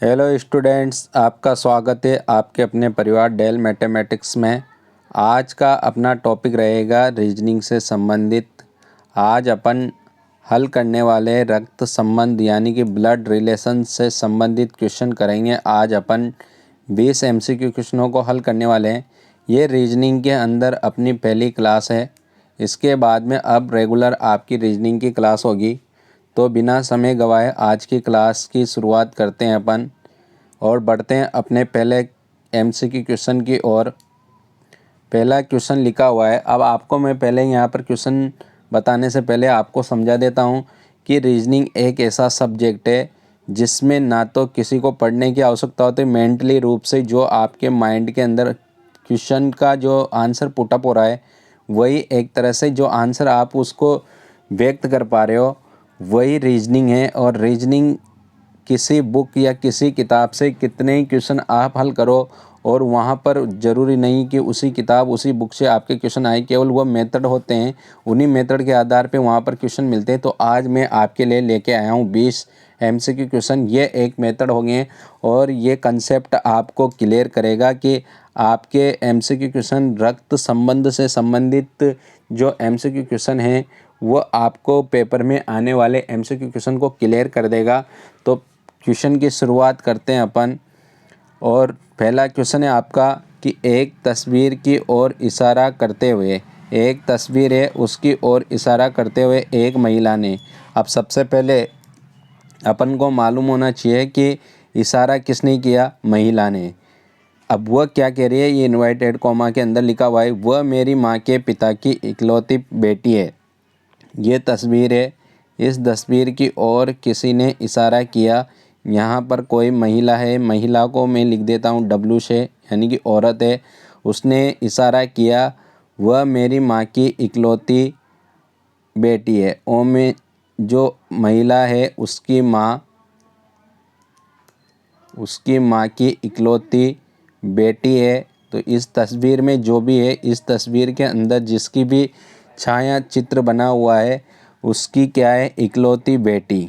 Hello students, आपका स्वागत है आपके अपने परिवार डेल मैथमेटिक्स में। आज का अपना टॉपिक रहेगा रीजनिंग से संबंधित। आज अपन हल करने वाले रक्त संबंध यानी कि ब्लड रिलेशन से संबंधित क्वेश्चन करेंगे। आज अपन 20 एमसीक्यू क्वेश्चनों को हल करने वाले हैं। ये रीजनिंग के अंदर अपनी पहली क्लास है। इसके बाद में अब रेगुलर आपकी रीजनिंग की क्लास होगी। तो बिना समय गवाए आज की क्लास की शुरुआत करते हैं अपन और बढ़ते हैं अपने पहले एमसीक्यू क्वेश्चन की ओर। पहला क्वेश्चन लिखा हुआ है। अब आपको मैं पहले यहाँ पर क्वेश्चन बताने से पहले आपको समझा देता हूँ कि रीजनिंग एक ऐसा सब्जेक्ट है जिसमें ना तो किसी को पढ़ने की आवश्यकता होती है, मेंटली रूप से जो आपके माइंड के अंदर क्वेश्चन का जो आंसर पुटअप हो रहा है वही एक तरह से जो आंसर आप उसको व्यक्त कर पा रहे हो वही रीजनिंग है। और रीजनिंग किसी बुक या किसी किताब से कितने ही क्वेश्चन आप हल करो और वहाँ पर ज़रूरी नहीं कि उसी किताब उसी बुक से आपके क्वेश्चन आए, केवल वो मेथड होते हैं, उन्हीं मेथड के आधार पे वहाँ पर क्वेश्चन मिलते हैं। तो आज मैं आपके लिए लेके आया हूँ 20 एमसीक्यू क्वेश्चन। ये एक मेथड होंगे और ये कंसेप्ट आपको क्लियर करेगा कि आपके एमसीक्यू क्वेश्चन रक्त संबंध से संबंधित जो एमसीक्यू क्वेश्चन हैं वो आपको पेपर में आने वाले एमसीक्यू क्वेश्चन को क्लियर कर देगा। तो क्वेश्चन की शुरुआत करते हैं अपन। और पहला क्वेश्चन है आपका कि एक तस्वीर की ओर इशारा करते हुए, एक तस्वीर है उसकी ओर इशारा करते हुए एक महिला ने। अब सबसे पहले अपन को मालूम होना चाहिए कि इशारा किसने किया, महिला ने। अब वह क्या कह रही है, ये इन्वर्टेड कॉमा के अंदर लिखा हुआ है, वह मेरी माँ के पिता की इकलौती बेटी है। ये तस्वीर है, इस तस्वीर की ओर किसी ने इशारा किया। यहाँ पर कोई महिला है, महिला को मैं लिख देता हूँ डब्लू से, यानी कि औरत है। उसने इशारा किया, वह मेरी माँ की इकलौती बेटी है। ओ में जो महिला है उसकी माँ की इकलौती बेटी है। तो इस तस्वीर में जो भी है, इस तस्वीर के अंदर जिसकी भी छाया चित्र बना हुआ है उसकी क्या है, इकलौती बेटी।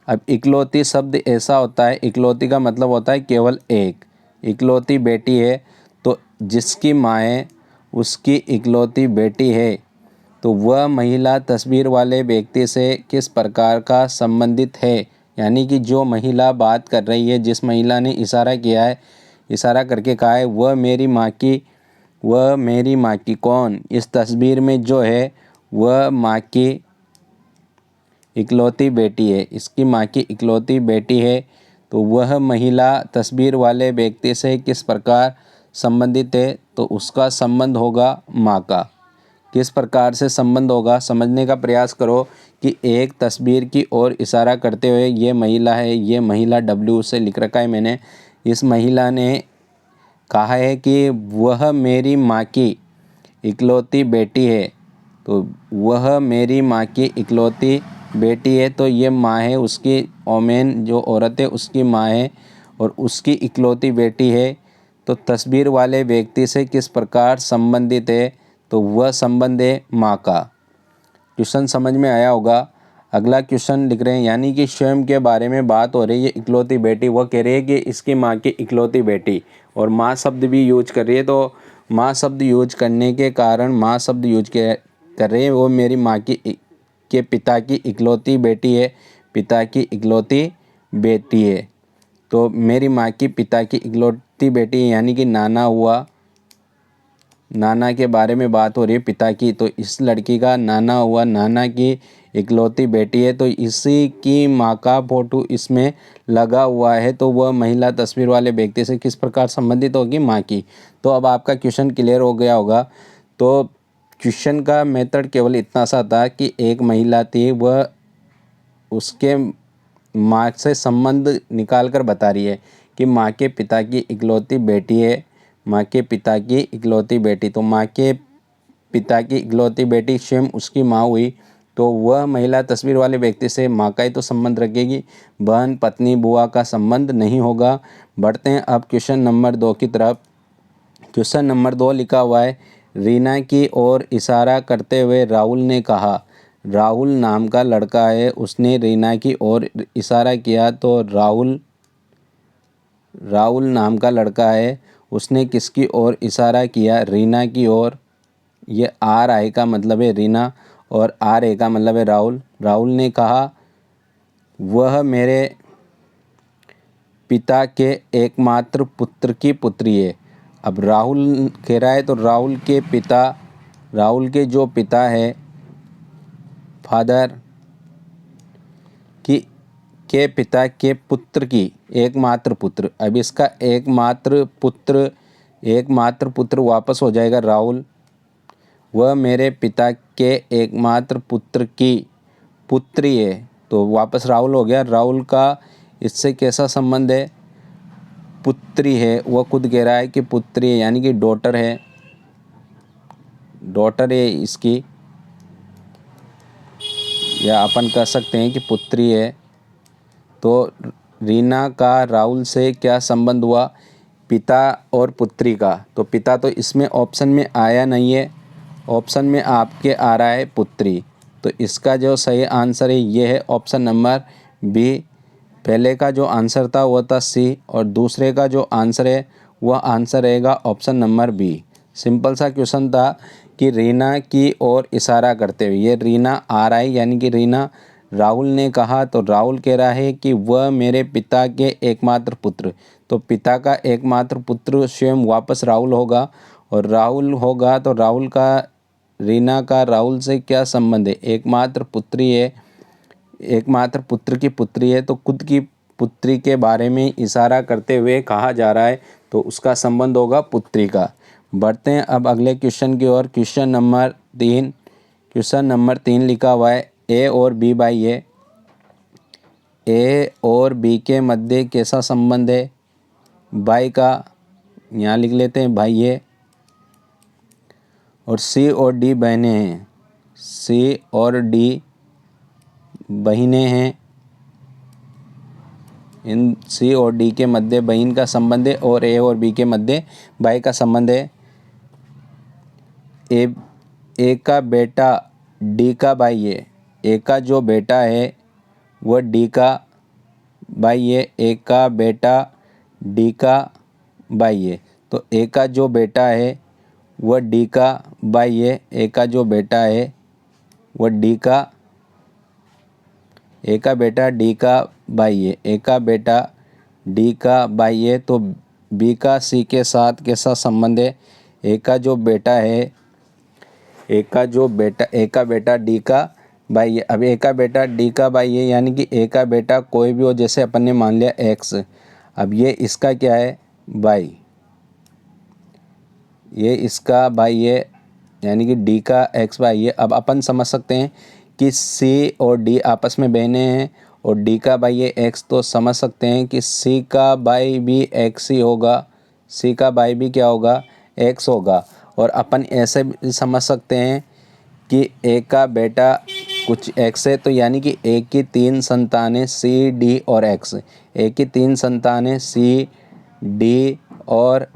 अब इकलौती शब्द ऐसा होता है, इकलौती का मतलब होता है केवल एक। इकलौती बेटी है तो जिसकी माँ है उसकी इकलौती बेटी है। तो वह महिला तस्वीर वाले व्यक्ति से किस प्रकार का संबंधित है, यानी कि जो महिला बात कर रही है, जिस महिला ने इशारा किया है, इशारा करके कहा है वह मेरी माँ की कौन, इस तस्वीर में जो है वह माँ की इकलौती बेटी है, इसकी माँ की इकलौती बेटी है। तो वह महिला तस्वीर वाले व्यक्ति से किस प्रकार संबंधित है, तो उसका संबंध होगा माँ का। किस प्रकार से संबंध होगा समझने का प्रयास करो कि एक तस्वीर की ओर इशारा करते हुए ये महिला है, ये महिला डब्ल्यू से लिख रखा है मैंने। इस महिला ने कहा है कि वह मेरी माँ की इकलौती बेटी है। तो वह मेरी माँ की इकलौती बेटी है, तो ये माँ है उसकी, ओमेन जो औरत है उसकी माँ है और उसकी इकलौती बेटी है। तो तस्वीर वाले व्यक्ति से किस प्रकार संबंधित है, तो वह संबंध है माँ का। क्वेश्चन समझ में आया होगा। अगला क्वेश्चन लिख रहे हैं, यानी कि स्वयं के बारे में बात हो रही है, इकलौती बेटी। वह कह रही है कि इसकी माँ की इकलौती बेटी, और माँ शब्द भी यूज कर रही है। तो माँ शब्द यूज करने के कारण माँ शब्द यूज कर रही है, वो मेरी माँ के पिता की इकलौती बेटी है, पिता की इकलौती बेटी है। तो मेरी माँ की पिता की इकलौती बेटी है, यानी कि नाना हुआ, नाना के बारे में बात हो रही है पिता की। तो इस लड़की का नाना हुआ, नाना की इकलौती बेटी है। तो इसी की माँ का फोटो इसमें लगा हुआ है। तो वह महिला तस्वीर वाले व्यक्ति से किस प्रकार संबंधित होगी, माँ की। तो अब आपका क्वेश्चन क्लियर हो गया होगा। तो क्वेश्चन का मेथड केवल इतना सा था कि एक महिला थी, वह उसके माँ से संबंध निकाल कर बता रही है कि माँ के पिता की इकलौती बेटी है, माँ के पिता की इकलौती बेटी। तो माँ के पिता की इकलौती बेटी स्वयं उसकी माँ हुई। तो वह महिला तस्वीर वाले व्यक्ति से माँ का ही तो संबंध रखेगी, बहन, पत्नी, बुआ का संबंध नहीं होगा। बढ़ते हैं अब क्वेश्चन नंबर 2 की तरफ। क्वेश्चन नंबर 2 लिखा हुआ है, रीना की ओर इशारा करते हुए राहुल ने कहा। राहुल नाम का लड़का है, उसने रीना की ओर इशारा किया। तो राहुल राहुल नाम का लड़का है, उसने किसकी ओर इशारा किया? रीना की ओर। ये आर आई का मतलब है रीना और आर ए का मतलब है राहुल। राहुल ने कहा वह मेरे पिता के एकमात्र पुत्र की पुत्री है। अब राहुल कह रहा है तो राहुल के पिता, राहुल के जो पिता है, फादर की के पिता के पुत्र की एकमात्र पुत्र। अब इसका एकमात्र पुत्र वापस हो जाएगा राहुल। वह मेरे पिता के एकमात्र पुत्र की पुत्री है, तो वापस राहुल हो गया। राहुल का इससे कैसा संबंध है? पुत्री है, वह खुद कह रहा है कि पुत्री है, यानी कि डॉटर है, डॉटर है इसकी, या अपन कह सकते हैं कि पुत्री है। तो रीना का राहुल से क्या संबंध हुआ? पिता और पुत्री का। तो पिता तो इसमें ऑप्शन में आया नहीं है, ऑप्शन में आपके आ रहा है पुत्री। तो इसका जो सही आंसर है ये है ऑप्शन नंबर बी। पहले का जो आंसर था वो था सी, और दूसरे का जो आंसर है वह आंसर रहेगा ऑप्शन नंबर बी। सिंपल सा क्वेश्चन था कि रीना की ओर इशारा करते हुए, ये रीना आ रहा है यानी कि रीना, राहुल ने कहा तो राहुल कह रहा है कि वह मेरे पिता के एकमात्र पुत्र। तो पिता का एकमात्र पुत्र स्वयं वापस राहुल होगा, और राहुल होगा तो राहुल का, रीना का राहुल से क्या संबंध है? एकमात्र पुत्री है, एकमात्र पुत्र की पुत्री है, तो खुद की पुत्री के बारे में इशारा करते हुए कहा जा रहा है, तो उसका संबंध होगा पुत्री का। बढ़ते हैं अब अगले क्वेश्चन की ओर। क्वेश्चन नंबर 3 लिखा हुआ है ए और बी बाई ए और बी के मध्य कैसा संबंध है? भाई का, यहाँ लिख लेते हैं भाई है, और सी और डी बहनें हैं, सी और डी बहनें हैं। इन सी और डी के मध्य बहन का संबंध है, और ए और बी के मध्य भाई का संबंध है। ए का बेटा डी का भाई है, ए का जो बेटा है वह डी का भाई है, ए का बेटा डी का भाई है। तो ए का जो बेटा है वह डी का भाई है, ए का जो बेटा है वह डी का, ए का बेटा डी का भाई है, ए का बेटा डी का भाई है। तो बी का सी के साथ कैसा संबंध है? ए का जो बेटा है, ए का बेटा डी का भाई है। अब ए का बेटा डी का भाई है, यानी कि ए का बेटा कोई भी हो, जैसे अपन ने मान लिया एक्स। अब ये इसका क्या है? भाई, ये इसका भाई है, यानी कि डी का एक्स भाई है। अब अपन समझ सकते हैं कि सी और डी आपस में बहने हैं, और डी का भाई है एक्स, तो समझ सकते हैं कि सी का भाई भी एक्स ही होगा, सी का भाई भी क्या होगा? एक्स होगा। और अपन ऐसे भी समझ सकते हैं कि ए का बेटा कुछ एक्स है, तो यानी कि ए की 3 संतानें सी डी और एक्स, ए की 3 संतानें सी डी और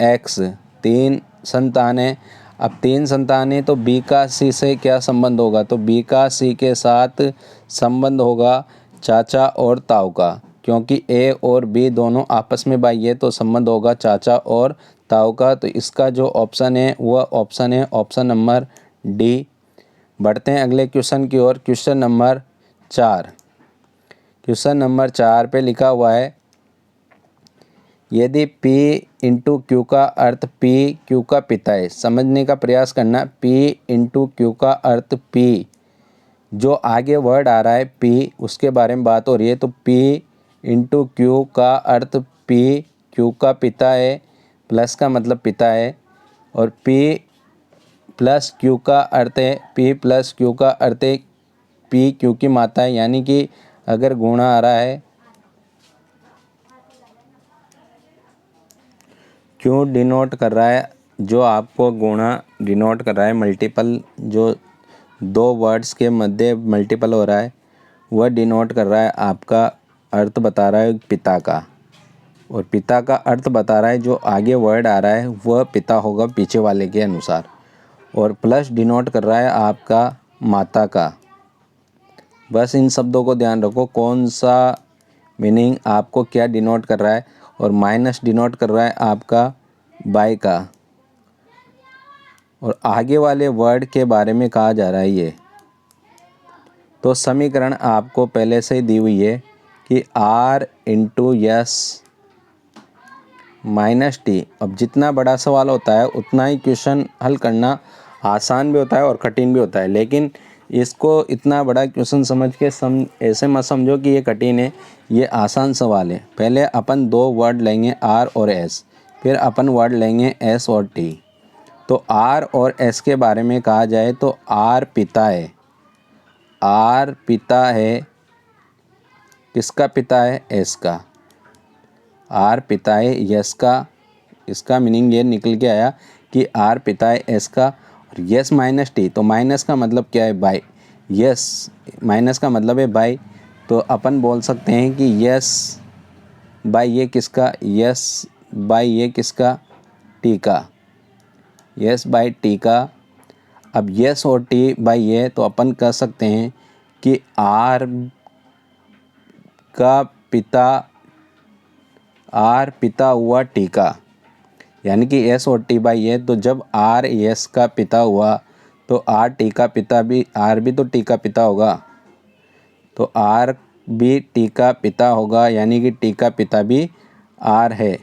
एक्स, 3 संतानें। अब 3 संतानें, तो बी का सी से क्या संबंध होगा? तो बी का सी के साथ संबंध होगा चाचा और ताऊ का, क्योंकि ए और बी दोनों आपस में भाई है, तो संबंध होगा चाचा और ताऊ का। तो इसका जो ऑप्शन है वह ऑप्शन है ऑप्शन नंबर डी। बढ़ते हैं अगले क्वेश्चन की ओर। क्वेश्चन नंबर 4 पे लिखा हुआ है यदि P इंटू क्यू का अर्थ P क्यू का पिता है। समझने का प्रयास करना। P इंटू क्यू का अर्थ P, जो आगे वर्ड आ रहा है P, उसके बारे में बात हो रही है। तो P इंटू क्यू का अर्थ P क्यू का पिता है, प्लस का मतलब पिता है, और P प्लस क्यू का अर्थ है, P प्लस क्यू का अर्थ है P क्यू की माता है। यानी कि अगर गुणा आ रहा है, क्यों डिनोट कर रहा है, जो आपको गुणा डिनोट कर रहा है, मल्टीपल, जो 2 वर्ड्स के मध्य मल्टीपल हो रहा है, वह डिनोट कर रहा है, आपका अर्थ बता रहा है पिता का, और पिता का अर्थ बता रहा है जो आगे वर्ड आ रहा है वह पिता होगा पीछे वाले के अनुसार, और प्लस डिनोट कर रहा है आपका माता का। बस इन शब्दों को ध्यान रखो, कौन सा मीनिंग आपको क्या डिनोट कर रहा है। और माइनस डिनोट कर रहा है आपका बाय का। और आगे वाले वर्ड के बारे में कहा जा रहा है ये। तो समीकरण आपको पहले से ही दी हुई है कि R into yes minus T. अब जितना बड़ा सवाल होता है उतना ही क्वेश्चन हल करना आसान भी होता है और कठिन भी होता है, लेकिन इसको इतना बड़ा क्वेश्चन समझ के ऐसे मत समझो कि ये कठिन है, ये आसान सवाल है। पहले अपन दो वर्ड लेंगे R और S, फिर अपन वर्ड लेंगे S और T। तो R और S के बारे में कहा जाए तो R पिता है। R पिता है, किसका पिता है? S का। R पिता है यस का। इसका मीनिंग ये निकल के आया कि R पिता है S का। और यस माइनस टी, तो माइनस का मतलब क्या है? बाय। यस माइनस का मतलब है बाय। तो अपन बोल सकते हैं कि यस बाय ये किसका? यस बाय ये किसका? टी का। यस बाय टी का। अब यस और टी बाय ये, तो अपन कह सकते हैं कि आर का पिता, आर पिता हुआ टी का, यानी कि एस और टी बाई ये। तो जब आर एस का पिता हुआ तो आर टी का पिता भी, आर भी तो टी का पिता होगा, तो आर भी टी का पिता होगा, यानी कि टी का पिता भी आर है।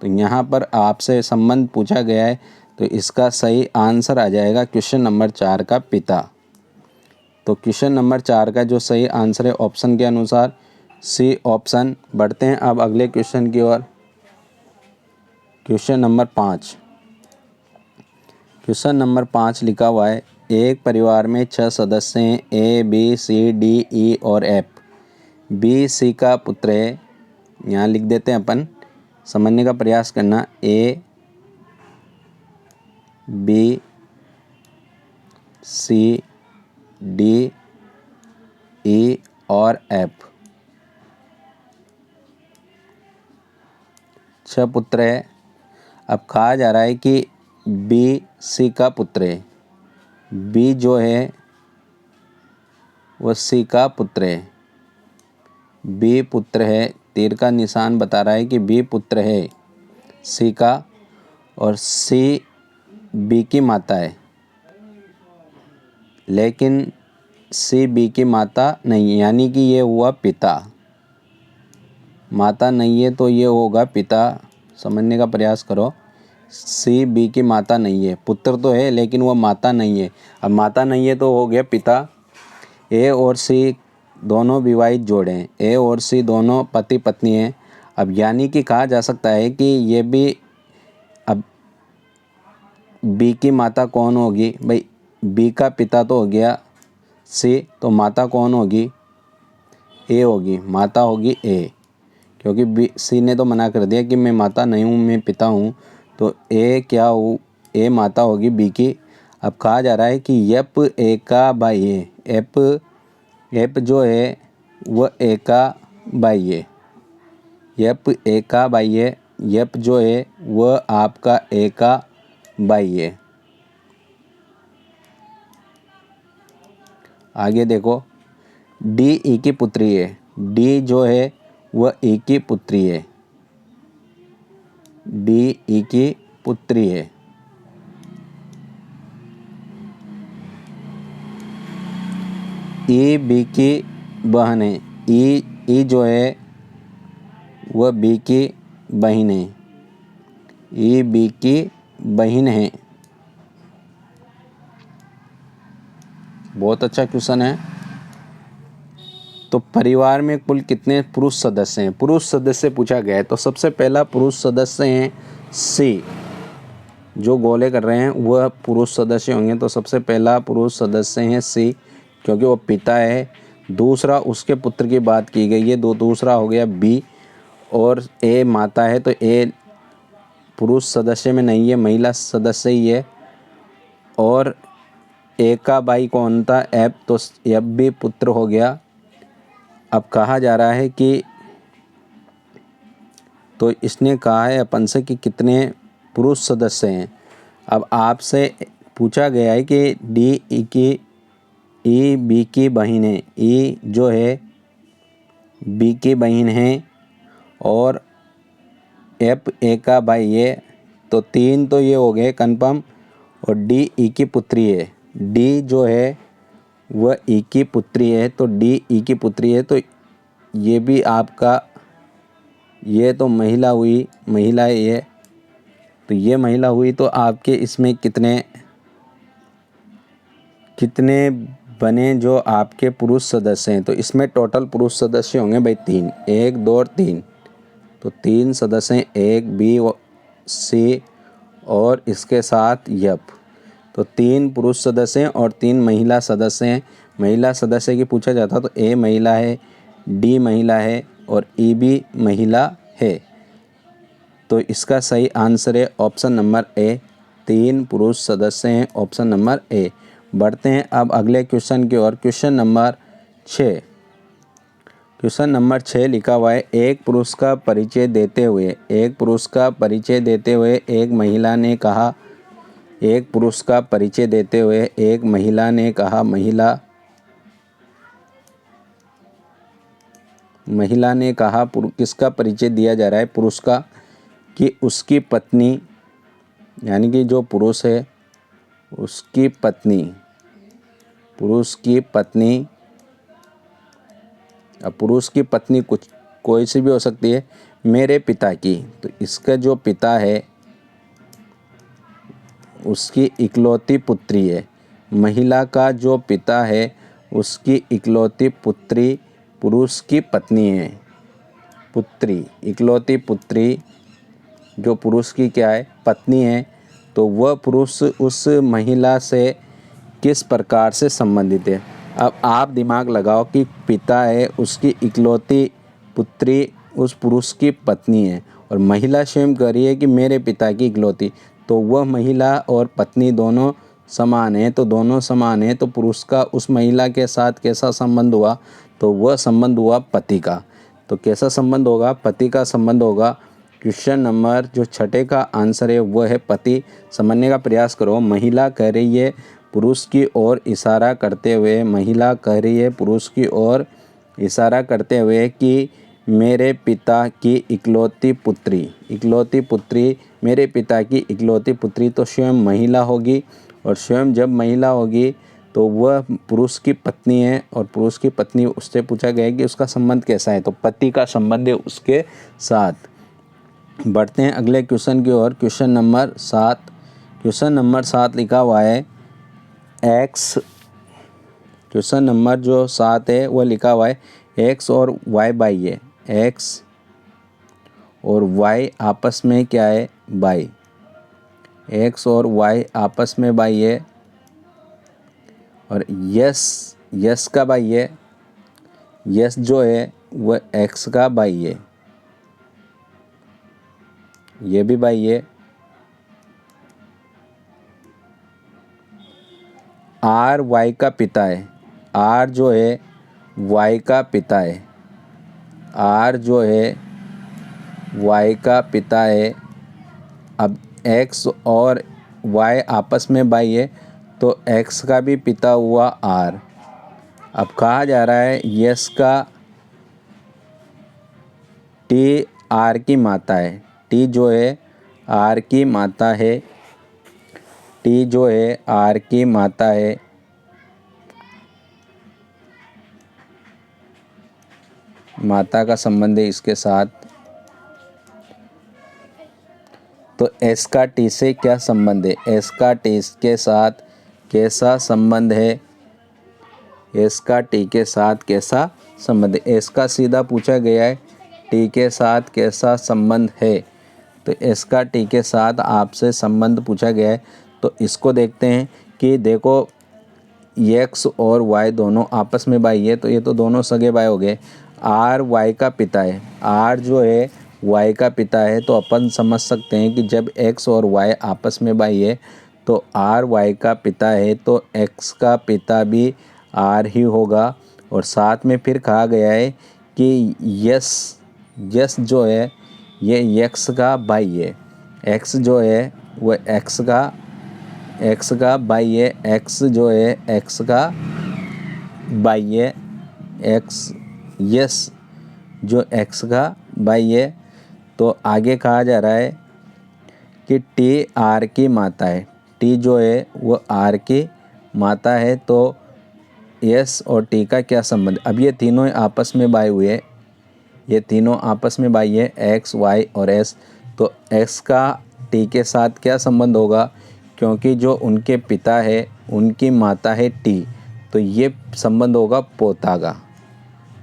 तो यहाँ पर आपसे संबंध पूछा गया है, तो इसका सही आंसर आ जाएगा क्वेश्चन नंबर 4 का पिता। तो क्वेश्चन नंबर 4 का जो सही आंसर है ऑप्शन के अनुसार सी ऑप्शन। बढ़ते हैं अब अगले क्वेश्चन की ओर। Question number 5। क्वेश्चन नंबर 5 लिखा हुआ है, एक परिवार में 6 सदस्य हैं, A B C D E और एफ। बी सी का पुत्र है, यहाँ लिख देते हैं अपन, समझने का प्रयास करना। A B C D E और एफ, 6 पुत्र है। अब कहा जा रहा है कि बी सी का पुत्र है। बी जो है वो सी का पुत्र है। बी पुत्र है, तीर का निशान बता रहा है कि बी पुत्र है सी का, और सी बी की माता है, लेकिन सी बी की माता नहीं, यानी कि ये हुआ पिता। माता नहीं है तो ये होगा पिता, समझने का प्रयास करो। सी बी की माता नहीं है, पुत्र तो है लेकिन वो माता नहीं है। अब माता नहीं है तो हो गया पिता। ए और सी दोनों विवाहित जोड़े हैं, ए और सी दोनों पति पत्नी हैं। अब यानी कि कहा जा सकता है कि ये भी, अब बी की माता कौन होगी भाई? बी का पिता तो हो गया सी, तो माता कौन होगी? ए होगी, माता होगी ए, क्योंकि बी सी ने तो मना कर दिया कि मैं माता नहीं हूँ, मैं पिता हूँ। तो ए क्या हो? ए माता होगी बी की। अब कहा जा रहा है कि यप ए का बाई है। एप जो है वह ए का बाई है। यप ए का बाई है। यप जो है वह आपका ए का बाई है। आगे देखो, डी ई की पुत्री है। डी जो है वह ई की पुत्री है। डी ई की पुत्री है। ई बी की बहन है। ई जो है वह बी की बहन है। ई बी की बहन है। बहुत अच्छा क्वेश्चन है। तो परिवार में कुल कितने पुरुष सदस्य हैं? पुरुष सदस्य पूछा गया है, तो सबसे पहला पुरुष सदस्य हैं सी। जो गोले कर रहे हैं वह पुरुष सदस्य होंगे, तो सबसे पहला पुरुष सदस्य हैं सी, क्योंकि वो पिता है। दूसरा उसके पुत्र की बात की गई है, दूसरा हो गया बी, और ए माता है, तो ए पुरुष सदस्य में नहीं है, महिला सदस्य ही है। और ए का भाई कौन था? एफ, तो एफ भी पुत्र हो गया। अब कहा जा रहा है कि, तो इसने कहा है अपन से कि कितने पुरुष सदस्य हैं। अब आपसे पूछा गया है कि डी ई की, ई बी की बहन है। ई जो है बी की बहन है, और एफ ए का भाई ए, तो 3 तो ये हो गए कन्फर्म। और डी ई की पुत्री है, डी जो है वह ई की पुत्री है, तो डी ई की पुत्री है, तो ये भी आपका, ये तो महिला हुई, महिला है ये, तो ये महिला हुई। तो आपके इसमें कितने बने जो आपके पुरुष सदस्य हैं? तो इसमें टोटल पुरुष सदस्य होंगे भाई 3, 1 2 और 3। तो 3 सदस्य हैं, एक बी सी और इसके साथ यप। तो 3 पुरुष सदस्य हैं और 3 महिला सदस्य हैं। महिला सदस्य की पूछा जाता तो ए महिला है, डी महिला है और ई भी महिला है। तो इसका सही आंसर है ऑप्शन नंबर ए, 3 पुरुष सदस्य हैं, ऑप्शन नंबर ए। बढ़ते हैं अब अगले क्वेश्चन की ओर। Question number 6। क्वेश्चन नंबर 6 लिखा हुआ है, एक पुरुष का परिचय देते हुए, एक पुरुष का परिचय देते हुए एक महिला ने कहा, एक पुरुष का परिचय देते हुए एक महिला ने कहा, महिला ने कहा, किसका परिचय दिया जा रहा है? पुरुष का, कि उसकी पत्नी, यानी कि जो पुरुष है उसकी पत्नी, पुरुष की पत्नी, अब पुरुष की पत्नी कुछ कोई सी भी हो सकती है, मेरे पिता की, तो इसका जो पिता है उसकी इकलौती पुत्री है। महिला का जो पिता है उसकी इकलौती पुत्री पुरुष की पत्नी है। पुत्री, इकलौती पुत्री जो पुरुष की क्या है? पत्नी है। तो वह पुरुष उस महिला से किस प्रकार से संबंधित है? अब आप दिमाग लगाओ कि पिता है, उसकी इकलौती पुत्री उस पुरुष की पत्नी है और महिला स्वयं कह रही है कि मेरे पिता की इकलौती, तो वह महिला और पत्नी दोनों समान है। तो दोनों समान है, तो पुरुष का उस महिला के साथ कैसा संबंध हुआ? तो वह संबंध हुआ पति का। तो कैसा संबंध होगा? पति का संबंध होगा। क्वेश्चन नंबर जो 6 का आंसर है वह है पति। समझने का प्रयास करो। महिला कह रही है पुरुष की ओर इशारा करते हुए, महिला कह रही है पुरुष की ओर इशारा करते हुए कि मेरे पिता की इकलौती पुत्री, इकलौती पुत्री, मेरे पिता की इकलौती पुत्री, तो स्वयं महिला होगी। और स्वयं जब महिला होगी तो वह पुरुष की पत्नी है और पुरुष की पत्नी, उससे पूछा गया है कि उसका संबंध कैसा है? तो पति का संबंध है उसके साथ। बढ़ते हैं अगले क्वेश्चन की ओर। Question number 7। क्वेश्चन नंबर 7 लिखा हुआ है एक्स, क्वेश्चन नंबर जो 7 है वह लिखा हुआ है एक्स और वाई बाई है। एक्स और वाई आपस में क्या है? बाई। एक्स और वाई आपस में बाई है और यस का बाई है। यस जो है वह एक्स का बाई है, ये भी बाई है। आर वाई का पिता है, आर जो है वाई का पिता है, आर जो है वाई का पिता है। अब एक्स और वाई आपस में बाई है, तो एक्स का भी पिता हुआ आर। अब कहा जा रहा है यस का टी आर की माता है, टी जो है आर की माता है, टी जो है आर की माता है। माता का संबंध है इसके साथ। तो एस का टी से क्या संबंध है? एस का टी के साथ कैसा संबंध है? एस का टी के साथ कैसा संबंध है? एस का सीधा पूछा गया है, टी के साथ कैसा संबंध है? तो एस का टी के साथ आपसे संबंध पूछा गया है। तो इसको देखते हैं कि देखो एक्स और वाई दोनों आपस में भाई है, तो ये तो दोनों सगे भाई हो गए। आर वाई का पिता है, आर जो है वाई का पिता है, तो अपन समझ सकते हैं कि जब एक्स और वाई आपस में भाई है तो आर वाई का पिता है, तो एक्स का पिता भी आर ही होगा। और साथ में फिर कहा गया है कि यस जो है ये एक्स का भाई है, एक्स जो है वह एक्स का भाई है, एक्स जो है एक्स का भाई है, एक्स यस जो एक्स का भाई है। तो आगे कहा जा रहा है कि टी आर की माता है। टी जो है वो आर की माता है। तो एस और टी का क्या संबंध? अब ये तीनों आपस में बाई हुए, ये तीनों आपस में बाई है, एक्स वाई और एस। तो एक्स का टी के साथ क्या संबंध होगा? क्योंकि जो उनके पिता है उनकी माता है टी, तो ये संबंध होगा पोता का।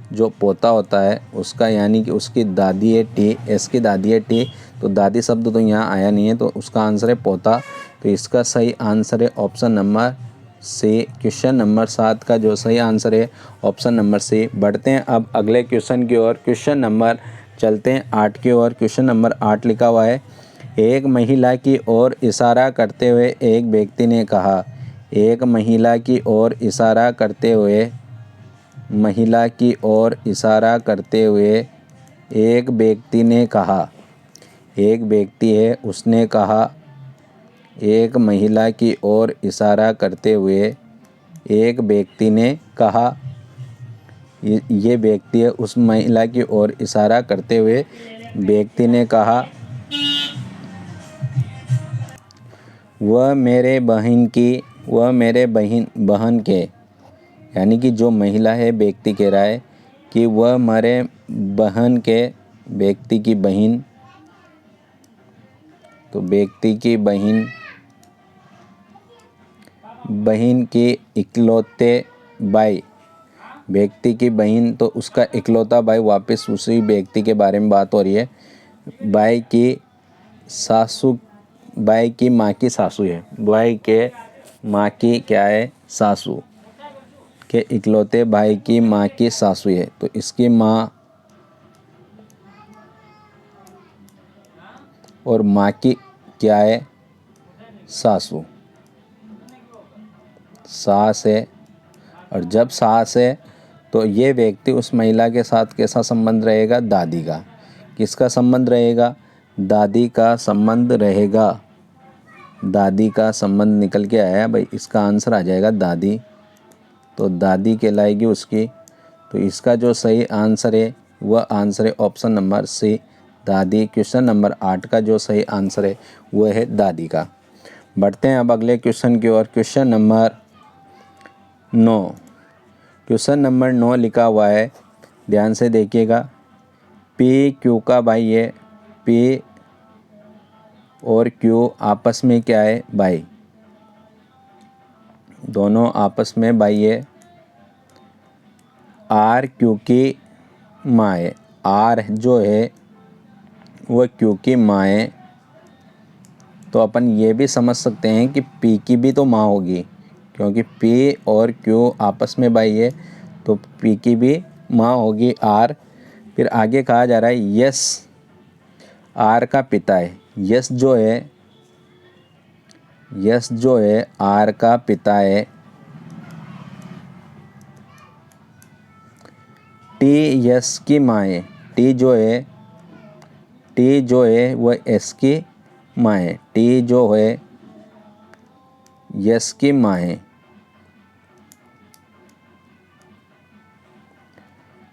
जो पोता होता है उसका, यानी कि उसकी दादी है टी, एस की दादी है टी, तो दादी शब्द तो यहाँ आया नहीं है, तो उसका आंसर है पोता। तो इसका सही आंसर है option number C. Question number 7 का जो सही आंसर है ऑप्शन नंबर सी। बढ़ते हैं अब अगले क्वेश्चन की ओर। क्वेश्चन नंबर चलते हैं 8 की ओर। क्वेश्चन नंबर 8 लिखा हुआ है, एक महिला की ओर इशारा करते हुए एक व्यक्ति ने कहा। एक महिला की ओर इशारा करते हुए, महिला की ओर इशारा करते हुए एक व्यक्ति ने कहा। एक व्यक्ति है, उसने कहा। एक महिला की ओर इशारा करते हुए एक व्यक्ति ने कहा। ये व्यक्ति है, उस महिला की ओर इशारा करते हुए व्यक्ति ने कहा, वह मेरे बहन के, यानी कि जो महिला है व्यक्ति कह रहा है कि वह मेरे बहन के, व्यक्ति की बहन, तो व्यक्ति की बहन के इकलौते भाई, व्यक्ति की बहन तो उसका इकलौता भाई, वापस उसी व्यक्ति के बारे में बात हो रही है। भाई की सासू, भाई की माँ की सासू है, भाई के माँ की क्या है? सासू, के इकलौते भाई की माँ की सासू है। तो इसकी माँ और माँ की क्या है? सासू, सास है। और जब सास है तो ये व्यक्ति उस महिला के साथ कैसा संबंध रहेगा? दादी का। किसका संबंध रहेगा? दादी का संबंध रहेगा। दादी का संबंध निकल के आया भाई, इसका आंसर आ जाएगा दादी। तो दादी कहलाएगी उसकी। तो इसका जो सही आंसर है वह आंसर है ऑप्शन नंबर सी, दादी। क्वेश्चन नंबर 8 का जो सही आंसर है वह है दादी का। बढ़ते हैं अब अगले क्वेश्चन की ओर। Question number 9। क्वेश्चन नंबर 9 लिखा हुआ है, ध्यान से देखिएगा। पी क्यू का भाई है, पी और क्यू आपस में क्या है? भाई, दोनों आपस में भाई है। आर क्यू की माँ है, आर जो है वह क्यू की माँ है। तो अपन ये भी समझ सकते हैं कि पी की भी तो माँ होगी, क्योंकि पी और क्यू आपस में भाई है, तो पी की भी माँ होगी आर। फिर आगे कहा जा रहा है यस आर का पिता है। यस जो है आर का पिता है। टी यस की माँ है। टी जो है वह एस की माँ है। टी जो है यस की माँ है।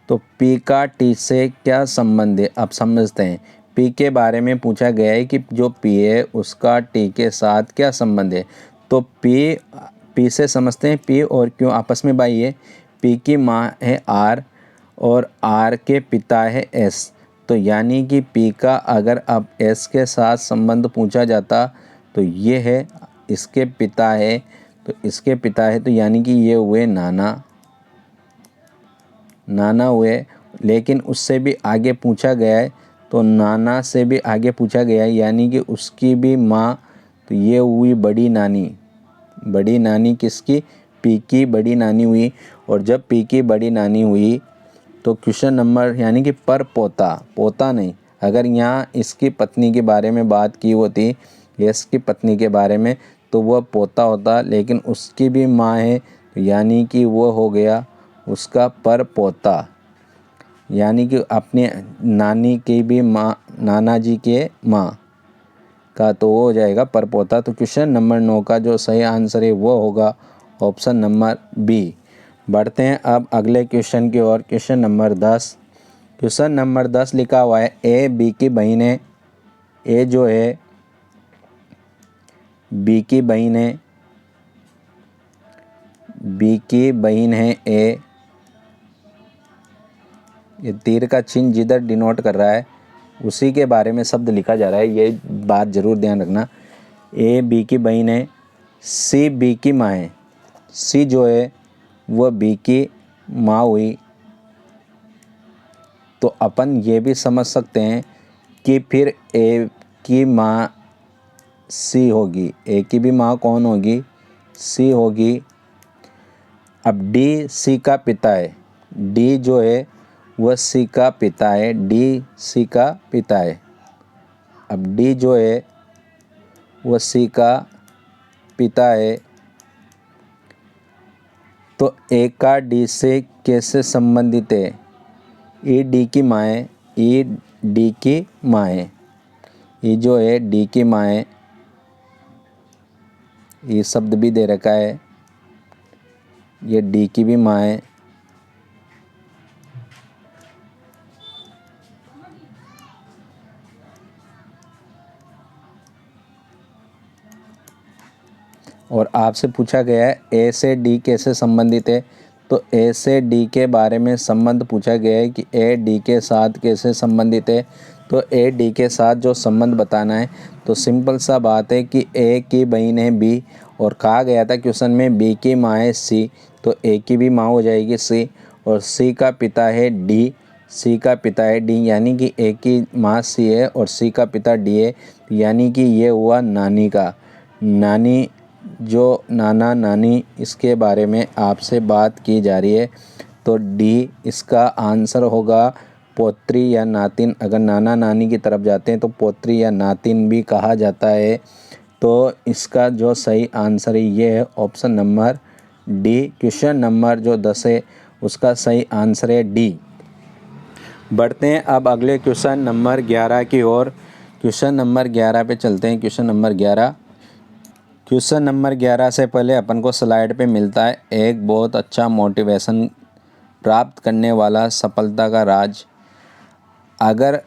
तो पी का टी से क्या संबंध है? अब समझते हैं। पी के बारे में पूछा गया है कि जो पी है उसका टी के साथ क्या संबंध है। तो पी से समझते हैं, पी और क्यों आपस में भाई है। पी की माँ है आर और आर के पिता है एस। तो यानी कि पी का अगर अब एस के साथ संबंध पूछा जाता तो ये है, इसके पिता है, तो इसके पिता है, तो यानी कि ये हुए नाना हुए। लेकिन उससे भी आगे पूछा गया है, तो नाना से भी आगे पूछा गया है, यानी कि उसकी भी माँ, तो ये हुई बड़ी नानी। बड़ी नानी किसकी? पी की बड़ी नानी हुई। और जब पी की बड़ी नानी हुई तो क्वेश्चन नंबर, यानी कि पर पोता नहीं। अगर यहाँ इसकी पत्नी के बारे में बात की होती, यस की पत्नी के बारे में, तो वह पोता होता। लेकिन उसकी भी माँ है, यानी कि वो हो गया उसका पर पोता, यानी कि अपने नानी की भी माँ, नाना जी के माँ का, तो वो हो जाएगा पर पोता। तो क्वेश्चन नंबर 9 का जो सही आंसर है वो होगा ऑप्शन नंबर बी। बढ़ते हैं अब अगले क्वेश्चन की ओर। Question number 10। क्वेश्चन नंबर 10 लिखा हुआ है ए बी की बहन है। ए जो है बी की बहन है, बी की बहन है ए। ये तीर का चिन्ह जिधर डिनोट कर रहा है उसी के बारे में शब्द लिखा जा रहा है, ये बात ज़रूर ध्यान रखना। ए बी की बहन है, सी बी की माँ है। सी जो है वह बी की माँ हुई। तो अपन ये भी समझ सकते हैं कि फिर ए की माँ सी होगी। ए की भी माँ कौन होगी? सी होगी। अब डी सी का पिता है। डी जो है वह सी का पिता है। डी सी का पिता है। अब डी जो है वह सी का पिता है। तो ए का डी से कैसे संबंधित है? ई डी की माँ है। ई डी की माँ है। ई जो है डी की माँ है। ये शब्द भी दे रखा है, ये डी की भी माँ है। और आपसे पूछा गया है ए से डी कैसे संबंधित है। तो ए से डी के बारे में संबंध पूछा गया है कि ए डी के साथ कैसे संबंधित है। तो ए डी के साथ जो संबंध बताना है तो सिंपल सा बात है कि ए की बहन है बी, और कहा गया था क्वेश्चन में बी की माँ है सी, तो ए की भी माँ हो जाएगी सी, और सी का पिता है डी। सी का पिता है डी, यानी कि ए की माँ सी है और सी का पिता डी है, यानी कि ये हुआ नानी का। नानी जो नाना नानी इसके बारे में आपसे बात की जा रही है। तो डी इसका आंसर होगा पौत्री या नातिन। अगर नाना नानी की तरफ जाते हैं तो पौत्री या नातिन भी कहा जाता है। तो इसका जो सही आंसर है ये है option number D. Question number जो 10 है उसका सही आंसर है डी। बढ़ते हैं अब अगले क्वेश्चन नंबर 11 की ओर। क्वेश्चन नंबर 11 पे चलते हैं। क्वेश्चन नंबर 11 से पहले अपन को स्लाइड पे मिलता है एक बहुत अच्छा मोटिवेशन प्राप्त करने वाला सफलता का राज। अगर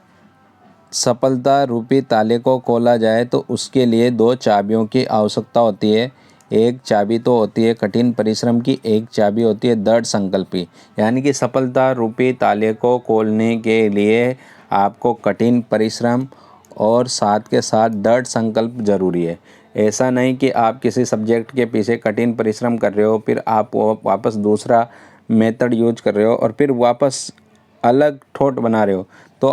सफलता रूपी ताले को खोला जाए तो उसके लिए 2 चाबियों की आवश्यकता होती है। एक चाबी तो होती है कठिन परिश्रम की, एक चाबी होती है दृढ़ संकल्प की। यानी कि सफलता रूपी ताले को खोलने के लिए आपको कठिन परिश्रम और साथ के साथ दृढ़ संकल्प जरूरी है। ऐसा नहीं कि आप किसी सब्जेक्ट के पीछे कठिन परिश्रम कर रहे हो, फिर आप वापस दूसरा मेथड यूज कर रहे हो और फिर वापस अलग थॉट बना रहे हो। तो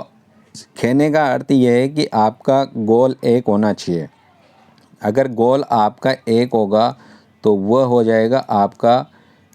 कहने का अर्थ यह है कि आपका गोल एक होना चाहिए। अगर गोल आपका एक होगा तो वह हो जाएगा आपका,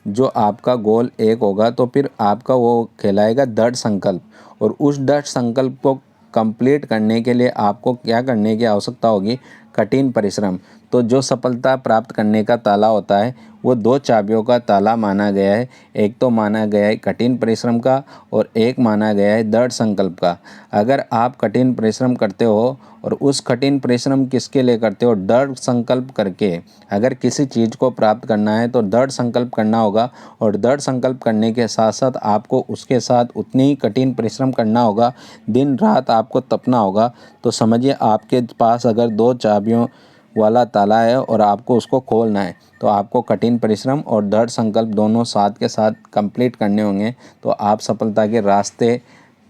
जो आपका गोल एक होगा तो फिर आपका वो कहलाएगा दृढ़ संकल्प। और उस दृढ़ संकल्प को कंप्लीट करने के लिए आपको क्या करने की आवश्यकता होगी? कठिन परिश्रम। तो जो सफलता प्राप्त करने का ताला होता है वो 2 चाबियों का ताला माना गया है। एक तो माना गया है कठिन परिश्रम का और एक माना गया है दृढ़ संकल्प का। अगर आप कठिन परिश्रम करते हो और उस कठिन परिश्रम किसके लिए करते हो? दृढ़ संकल्प करके। अगर किसी चीज़ को प्राप्त करना है तो दृढ़ संकल्प करना होगा, और दृढ़ संकल्प करने के साथ साथ आपको उसके साथ उतनी ही कठिन परिश्रम करना होगा, दिन रात आपको तपना होगा। तो समझिए आपके पास अगर 2 चाबियों वाला ताला है और आपको उसको खोलना है तो आपको कठिन परिश्रम और दृढ़ संकल्प दोनों साथ के साथ कंप्लीट करने होंगे। तो आप सफलता के रास्ते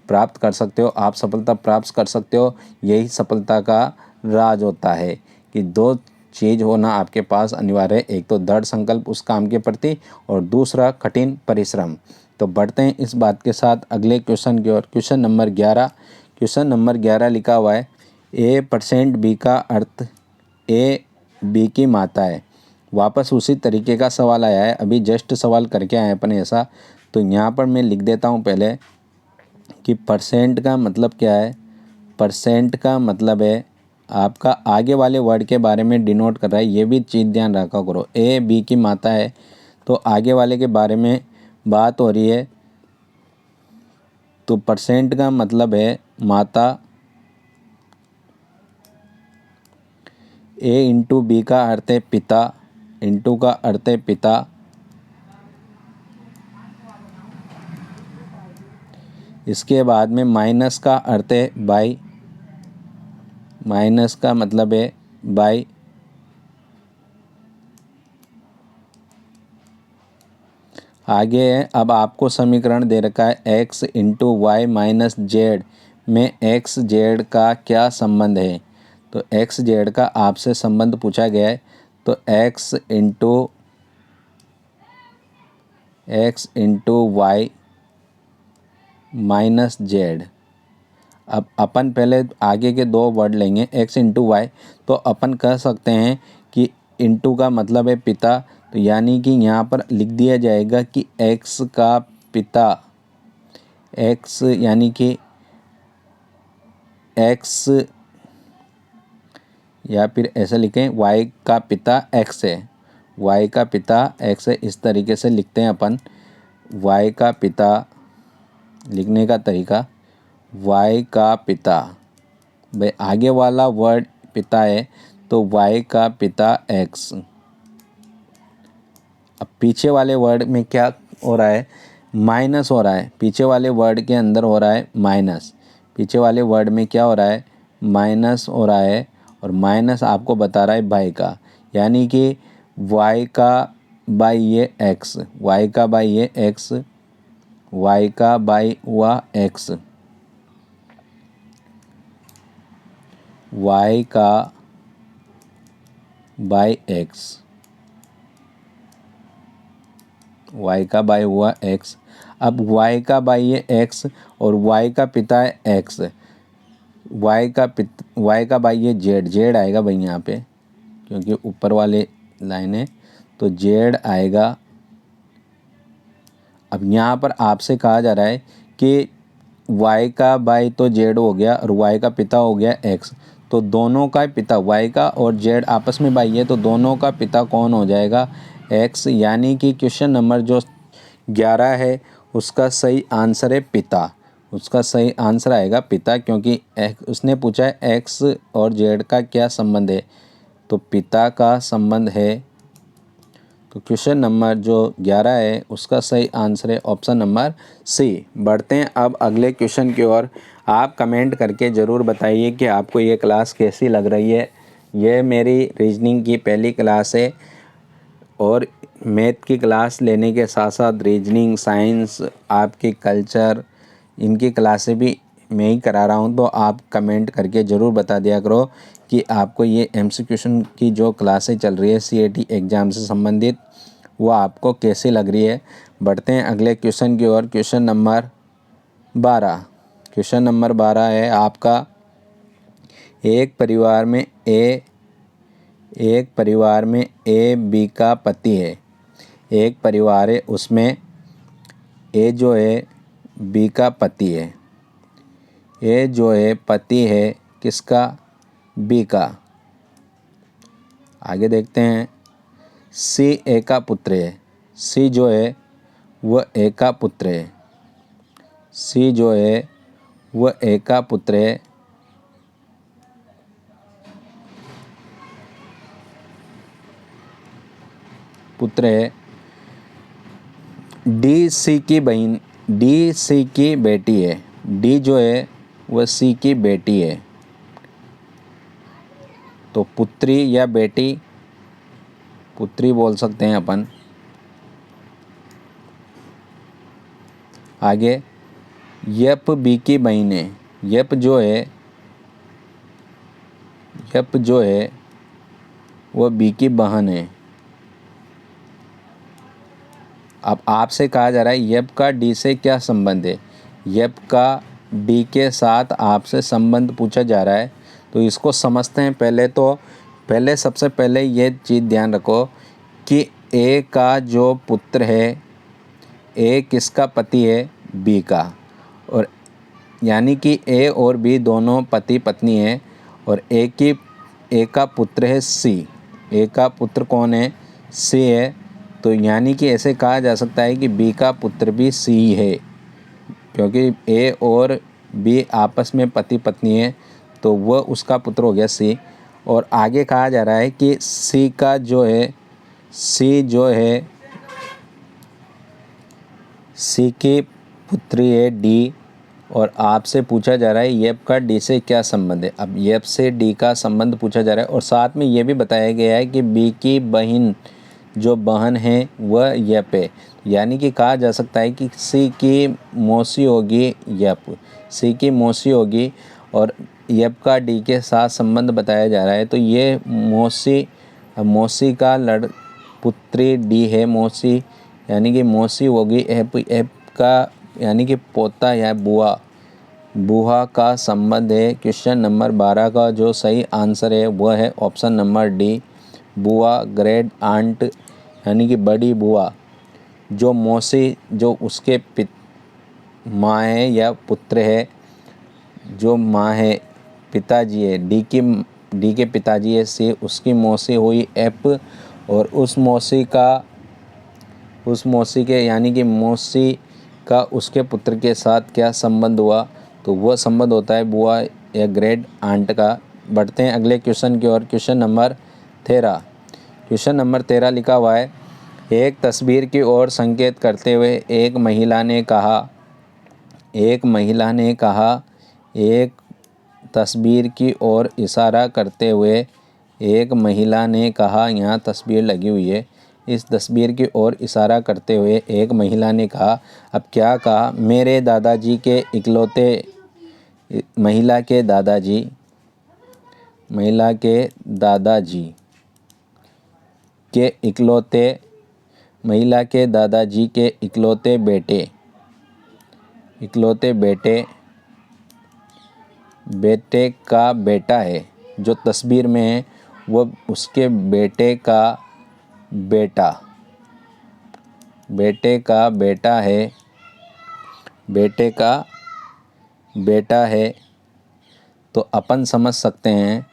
प्राप्त कर सकते हो, आप सफलता प्राप्त कर सकते हो। यही सफलता का राज होता है कि 2 चीज़ होना आपके पास अनिवार्य है, एक तो दृढ़ संकल्प उस काम के प्रति और दूसरा कठिन परिश्रम। तो बढ़ते हैं इस बात के साथ अगले क्वेश्चन की ओर। Question number 11। क्वेश्चन नंबर 11 लिखा हुआ है A% B का अर्थ ए बी की माता है। वापस उसी तरीके का सवाल आया है, अभी जस्ट सवाल करके आए अपन ऐसा। तो यहाँ पर मैं लिख देता हूँ पहले कि परसेंट का मतलब क्या है। परसेंट का मतलब है आपका आगे वाले वर्ड के बारे में डिनोट कर रहा है, ये भी चीज़ ध्यान रखा करो। ए बी की माता है तो आगे वाले के बारे में बात हो रही है। तो परसेंट का मतलब है माता। ए इंटू बी का अर्थ है पिता, इंटू का अर्थ है पिता। इसके बाद में माइनस का अर्थ है बाई, माइनस का मतलब है बाई। आगे है, अब आपको समीकरण दे रखा है x into Y minus Z में एक्स जेड का क्या संबंध है। तो एक्स जेड का आपसे संबंध पूछा गया है। तो x into Y minus Z. अब अपन पहले आगे के दो वर्ड लेंगे, x इंटू वाई। तो अपन कह सकते हैं कि इंटू का मतलब है पिता, तो यानी कि यहाँ पर लिख दिया जाएगा कि x का पिता, x यानी कि x, या फिर ऐसे लिखें y का पिता x है, y का पिता x है। इस तरीके से लिखते हैं अपन y का पिता, लिखने का तरीका y का पिता। भाई आगे वाला वर्ड पिता है तो y का पिता x। अब पीछे वाले वर्ड में क्या हो रहा है, माइनस हो रहा है। पीछे वाले वर्ड के अंदर हो रहा है माइनस, पीछे वाले वर्ड में क्या हो रहा है, माइनस हो रहा है। और माइनस आपको बता रहा है बाई का, यानी कि y का बाई ये x, y का बाई ये x, y का बाई हुआ x, y का बाई x, y का बाई हुआ x। अब y का बाई ये x और y का पिता है x, y का बाई ये z आएगा भाई यहाँ पे, क्योंकि ऊपर वाले लाइन है तो z आएगा। अब यहाँ पर आपसे कहा जा रहा है कि y का बाई तो z हो गया और y का पिता हो गया x, तो दोनों का पिता y का और z आपस में बाई है, तो दोनों का पिता कौन हो जाएगा, x। यानी कि क्वेश्चन नंबर जो 11 है उसका सही आंसर है पिता, उसका सही आंसर आएगा पिता, क्योंकि उसने पूछा है x और z का क्या संबंध है, तो पिता का संबंध है। तो क्वेश्चन नंबर जो 11 है उसका सही आंसर है ऑप्शन नंबर सी। बढ़ते हैं अब अगले क्वेश्चन की ओर। आप कमेंट करके ज़रूर बताइए कि आपको ये क्लास कैसी लग रही है। ये मेरी रीजनिंग की पहली क्लास है और मैथ की क्लास लेने के साथ साथ रीजनिंग, साइंस, आपके कल्चर, इनकी क्लासें भी मैं ही करा रहा हूँ। तो आप कमेंट करके ज़रूर बता दिया करो कि आपको ये MCQ की जो क्लासें चल रही है CAT एग्ज़ाम से संबंधित, वो आपको कैसी लग रही है। बढ़ते हैं अगले क्वेश्चन की ओर। क्वेश्चन नंबर 12, क्वेश्चन नंबर 12 है आपका, एक परिवार में ए बी का पति है। एक परिवार है उसमें ए जो है बी का पति है। ए जो है पति है किसका, बी का। आगे देखते हैं, सी ए का पुत्र है। सी जो है वह ए का पुत्र है। सी जो है वह ए का पुत्र है। पुत्र है। डी सी की बहन, डी सी की बेटी है। डी जो है वह सी की बेटी है। तो पुत्री या बेटी, पुत्री बोल सकते हैं अपन। आगे यप बी की बहन है। यप जो है वह बी की बहन है। अब आपसे कहा जा रहा है यप का डी से क्या संबंध है। यप का डी के साथ आपसे संबंध पूछा जा रहा है, तो इसको समझते हैं। पहले सबसे पहले ये चीज़ ध्यान रखो कि ए का जो पुत्र है, ए किसका पति है, बी का। और यानी कि ए और बी दोनों पति पत्नी हैं। और ए का पुत्र है सी। ए का पुत्र कौन है, सी है। तो यानी कि ऐसे कहा जा सकता है कि बी का पुत्र भी सी है, क्योंकि ए और बी आपस में पति पत्नी है, तो वह उसका पुत्र हो गया सी। और आगे कहा जा रहा है कि सी जो है सी की पुत्री है डी। और आपसे पूछा जा रहा है एफ का डी से क्या संबंध है। अब एफ से डी का संबंध पूछा जा रहा है और साथ में ये भी बताया गया है कि बी की बहन जो बहन है वह एफ है। यानी कि कहा जा सकता है कि सी की मौसी होगी एफ, सी की मौसी होगी और एफ का डी के साथ संबंध बताया जा रहा है। तो ये मौसी का पुत्री डी है, मौसी यानी कि मौसी होगी एफ, एफ का यानी कि पोता या बुआ का संबंध है। क्वेश्चन नंबर 12 का जो सही आंसर है वह है ऑप्शन नंबर डी, बुआ ग्रेट आंट यानी कि बड़ी बुआ। जो मौसी जो उसके माँ है या पुत्र है, जो माँ है पिताजी है, डी के पिताजी है सी, उसकी मौसी हुई एफ और उस मौसी के यानी कि मौसी का उसके पुत्र के साथ क्या संबंध हुआ, तो वह संबंध होता है बुआ या ग्रेट आंट का। बढ़ते हैं अगले क्वेश्चन की ओर। क्वेश्चन नंबर 13 लिखा हुआ है, एक तस्वीर की ओर संकेत करते हुए एक महिला ने कहा, एक तस्वीर की ओर इशारा करते हुए एक महिला ने कहा, यहाँ तस्वीर लगी हुई है, इस तस्वीर की ओर इशारा करते हुए एक महिला ने कहा। अब क्या कहा, मेरे दादाजी के इकलौते महिला के दादाजी के इकलौते बेटे का बेटा है। जो तस्वीर में है वह उसके बेटे का बेटा है। तो अपन समझ सकते हैं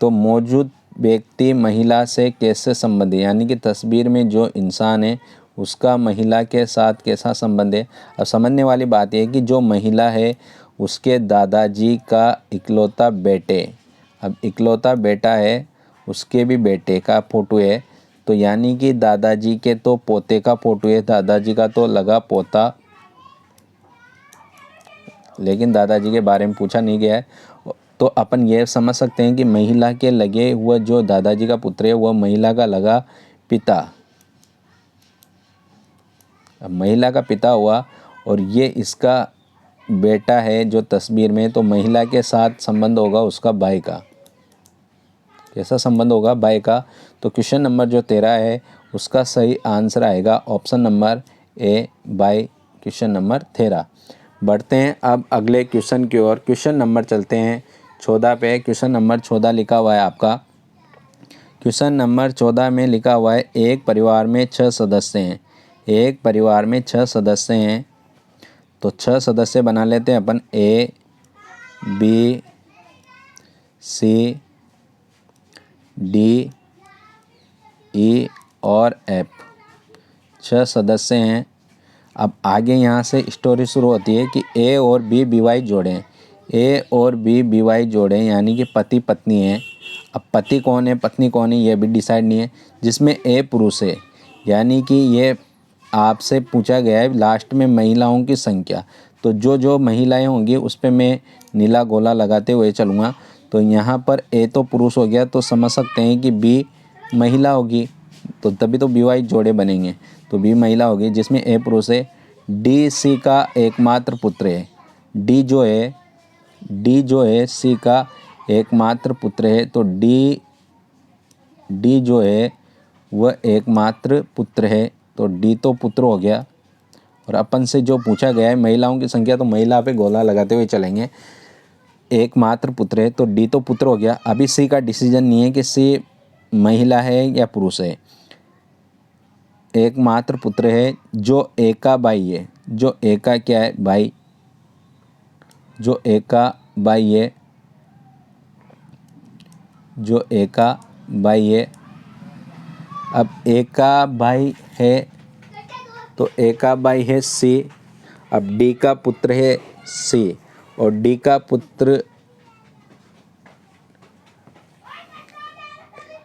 तो मौजूद व्यक्ति महिला से कैसे संबंधित, यानी कि तस्वीर में जो इंसान है उसका महिला के साथ कैसा संबंध है। अब समझने वाली बात यह है कि जो महिला है उसके दादाजी का इकलौता बेटे, अब इकलौता बेटा है, उसके भी बेटे का फोटो है, तो यानी कि दादाजी के तो पोते का फोटो है, दादाजी का तो लगा पोता, लेकिन दादाजी के बारे में पूछा नहीं गया है। तो अपन ये समझ सकते हैं कि महिला के लगे हुआ जो दादाजी का पुत्र है वह महिला का लगा पिता, अब महिला का पिता हुआ और ये इसका बेटा है जो तस्वीर में, तो महिला के साथ संबंध होगा उसका भाई का। कैसा संबंध होगा, भाई का। तो क्वेश्चन नंबर जो 13 है उसका सही आंसर आएगा ऑप्शन नंबर ए, भाई, क्वेश्चन नंबर 13। बढ़ते हैं अब अगले क्वेश्चन की ओर। क्वेश्चन नंबर चलते हैं 14 पे। क्वेश्चन नंबर 14 लिखा हुआ है आपका। क्वेश्चन नंबर 14 में लिखा हुआ है, एक परिवार में 6 सदस्य हैं। एक परिवार में 6 सदस्य हैं, तो 6 सदस्य बना लेते हैं अपन, A B C D E और एफ, 6 सदस्य हैं। अब आगे यहाँ से स्टोरी शुरू होती है कि ए और बी विवाहित जोड़े हैं, ए और बी विवाहित जोड़े हैं यानी कि पति पत्नी हैं। अब पति कौन है पत्नी कौन है ये भी डिसाइड नहीं है, जिसमें ए पुरुष है, यानी कि ये आपसे पूछा गया है लास्ट में महिलाओं की संख्या। तो जो महिलाएं होंगी उस पर मैं नीला गोला लगाते हुए चलूँगा। तो यहाँ पर ए तो पुरुष हो गया, तो समझ सकते हैं कि बी महिला होगी, तो तभी तो विवाहित जोड़े बनेंगे। तो बी महिला होगी जिसमें ए पुरुष है। डी सी का एकमात्र पुत्र है, डी जो है सी का एकमात्र पुत्र है, तो डी जो है वह एकमात्र पुत्र है, तो डी तो पुत्र हो गया। और अपन से जो पूछा गया है महिलाओं की संख्या, तो महिला पे गोला लगाते हुए चलेंगे, एकमात्र पुत्र है, तो डी तो पुत्र हो गया। अभी सी का डिसीजन नहीं है कि सी महिला है या पुरुष है, एकमात्र पुत्र है, जो एका भाई है, जो एका क्या है भाई, जो एका भाई है, जो एका भाई है। अब एका भाई है तो एका भाई है सी। अब डी का पुत्र है सी और डी का पुत्र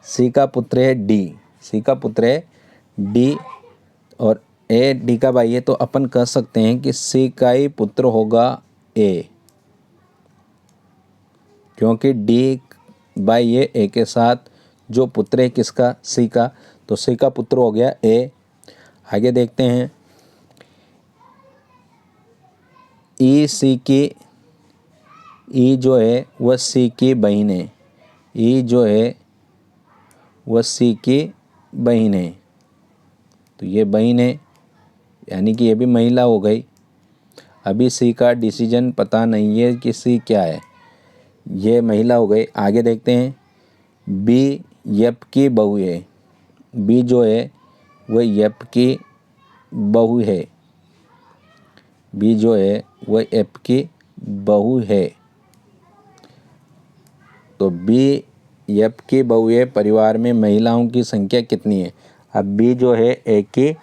सी का पुत्र है डी, सी का पुत्र है डी और ए डी का भाई है, तो अपन कह सकते हैं कि सी का ही पुत्र होगा ए, क्योंकि डी बाई ए के साथ जो पुत्र है किसका, सी का, तो सी का पुत्र हो गया ए। आगे देखते हैं, ई सी की, ई जो है वह सी की बहन है, ई जो है वह सी की बहन है, तो ये बहन है यानी कि ये भी महिला हो गई। अभी सी का डिसीजन पता नहीं है कि सी क्या है, ये महिला हो गई। आगे देखते हैं, बी एफ की बहू है, बी जो है वह एफ की बहू है, बी जो है वह एफ की बहू है, तो बी एफ की बहू है। परिवार में महिलाओं की संख्या कितनी है? अब बी जो है ए की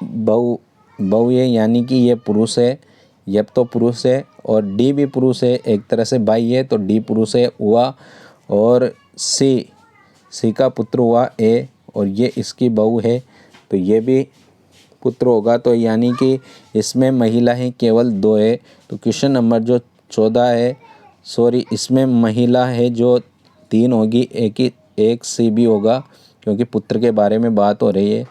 बहू है यानी कि ये पुरुष है, एफ तो पुरुष है और डी भी पुरुष है, एक तरह से भाई है तो डी पुरुष है हुआ, और सी का पुत्र हुआ ए और ये इसकी बहू है तो ये भी पुत्र होगा। तो यानी कि इसमें महिला है केवल 2 है। तो क्वेश्चन नंबर जो 14 है, सॉरी इसमें महिला है जो 3 होगी, एक सी भी होगा क्योंकि पुत्र के बारे में बात हो रही है।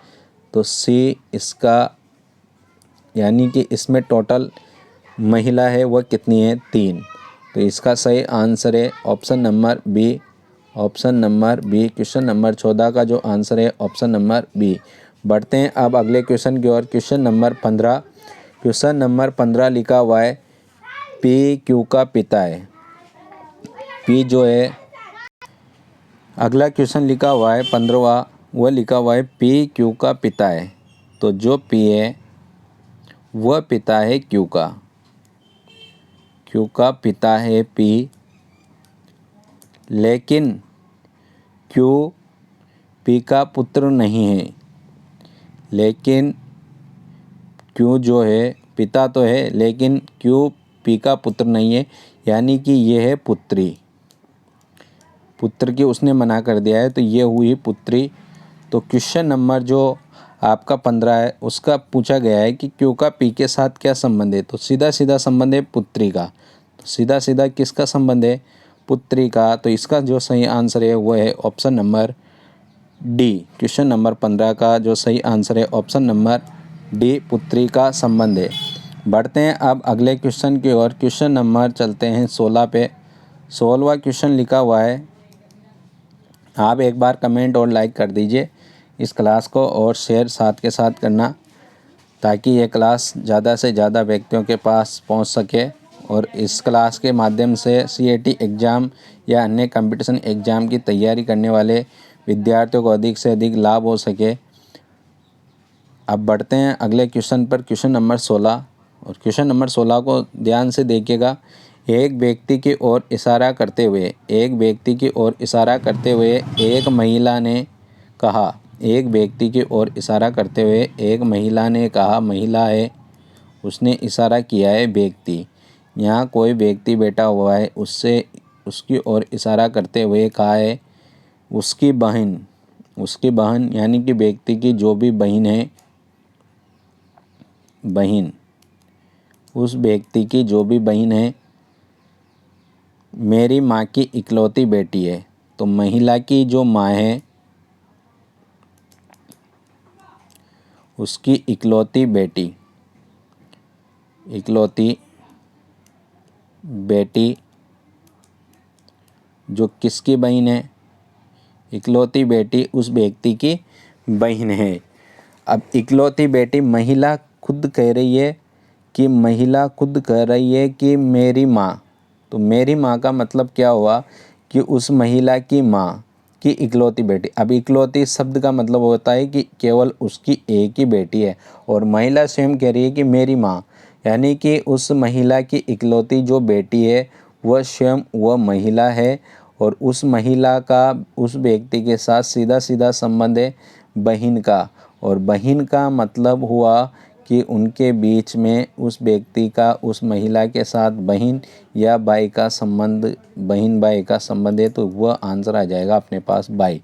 तो सी इसका, यानी कि इसमें टोटल महिला है वह कितनी है, 3। तो इसका सही आंसर है option number B, option number B. Question number 14 का जो आंसर है ऑप्शन नंबर बी। बढ़ते हैं अब अगले क्वेश्चन की ओर। क्वेश्चन नंबर 15, क्वेश्चन नंबर 15 लिखा हुआ है पी क्यू का पिता है। पी जो है, अगला क्वेश्चन लिखा हुआ है 15वां, वह लिखा हुआ है पी क्यू का पिता है। तो जो पी है वह पिता है क्यू का, क्यू का पिता है पी, लेकिन क्यू पी का पुत्र नहीं है, लेकिन क्यू जो है पिता तो है लेकिन क्यू पी का पुत्र नहीं है, यानी कि ये है पुत्री, पुत्र की उसने मना कर दिया है तो ये हुई पुत्री। तो क्वेश्चन नंबर जो आपका 15 है उसका पूछा गया है कि क्यू का पी के साथ क्या संबंध है। तो सीधा सीधा संबंध है पुत्री का, तो सीधा सीधा किसका संबंध है, पुत्री का। तो इसका जो सही आंसर है वो है option number D. Question number 15 का जो सही आंसर है ऑप्शन नंबर डी, पुत्री का संबंध है। बढ़ते हैं अब अगले क्वेश्चन की ओर। क्वेश्चन नंबर चलते हैं 16 पे। 16वां क्वेश्चन लिखा हुआ है, आप एक बार कमेंट और लाइक कर दीजिए इस क्लास को और शेयर साथ के साथ करना ताकि ये क्लास ज़्यादा से ज़्यादा व्यक्तियों के पास पहुंच सके और इस क्लास के माध्यम से सीएटी एग्ज़ाम या अन्य कंपटीशन एग्ज़ाम की तैयारी करने वाले विद्यार्थियों को अधिक से अधिक लाभ हो सके। अब बढ़ते हैं अगले क्वेश्चन पर, क्वेश्चन नंबर 16। और क्वेश्चन नंबर 16 को ध्यान से देखिएगा। एक व्यक्ति की ओर इशारा करते हुए, एक व्यक्ति की ओर इशारा करते हुए एक महिला ने कहा, एक व्यक्ति की ओर इशारा करते हुए एक महिला ने कहा, महिला है, उसने इशारा किया है व्यक्ति, यहाँ कोई व्यक्ति बैठा हुआ है, उससे उसकी ओर इशारा करते हुए कहा है उसकी बहन, उसकी बहन यानी कि व्यक्ति की जो भी बहन है, बहन, उस व्यक्ति की जो भी बहन है मेरी माँ की इकलौती बेटी है। तो महिला की जो माँ है उसकी इकलौती बेटी, इकलौती बेटी जो किसकी बहन है, इकलौती बेटी उस व्यक्ति की बहन है। अब इकलौती बेटी, महिला खुद कह रही है कि, महिला खुद कह रही है कि मेरी माँ, तो मेरी माँ का मतलब क्या हुआ कि उस महिला की माँ की इकलौती बेटी। अब इकलौती शब्द का मतलब होता है कि केवल उसकी एक ही बेटी है और महिला स्वयं कह रही है कि मेरी माँ, यानी कि उस महिला की इकलौती जो बेटी है वह स्वयं वह महिला है और उस महिला का उस व्यक्ति के साथ सीधा सीधा संबंध है बहन का। और बहन का मतलब हुआ कि उनके बीच में उस व्यक्ति का उस महिला के साथ बहन या भाई का संबंध, बहन भाई का संबंध है, तो वह आंसर आ जाएगा अपने पास भाई।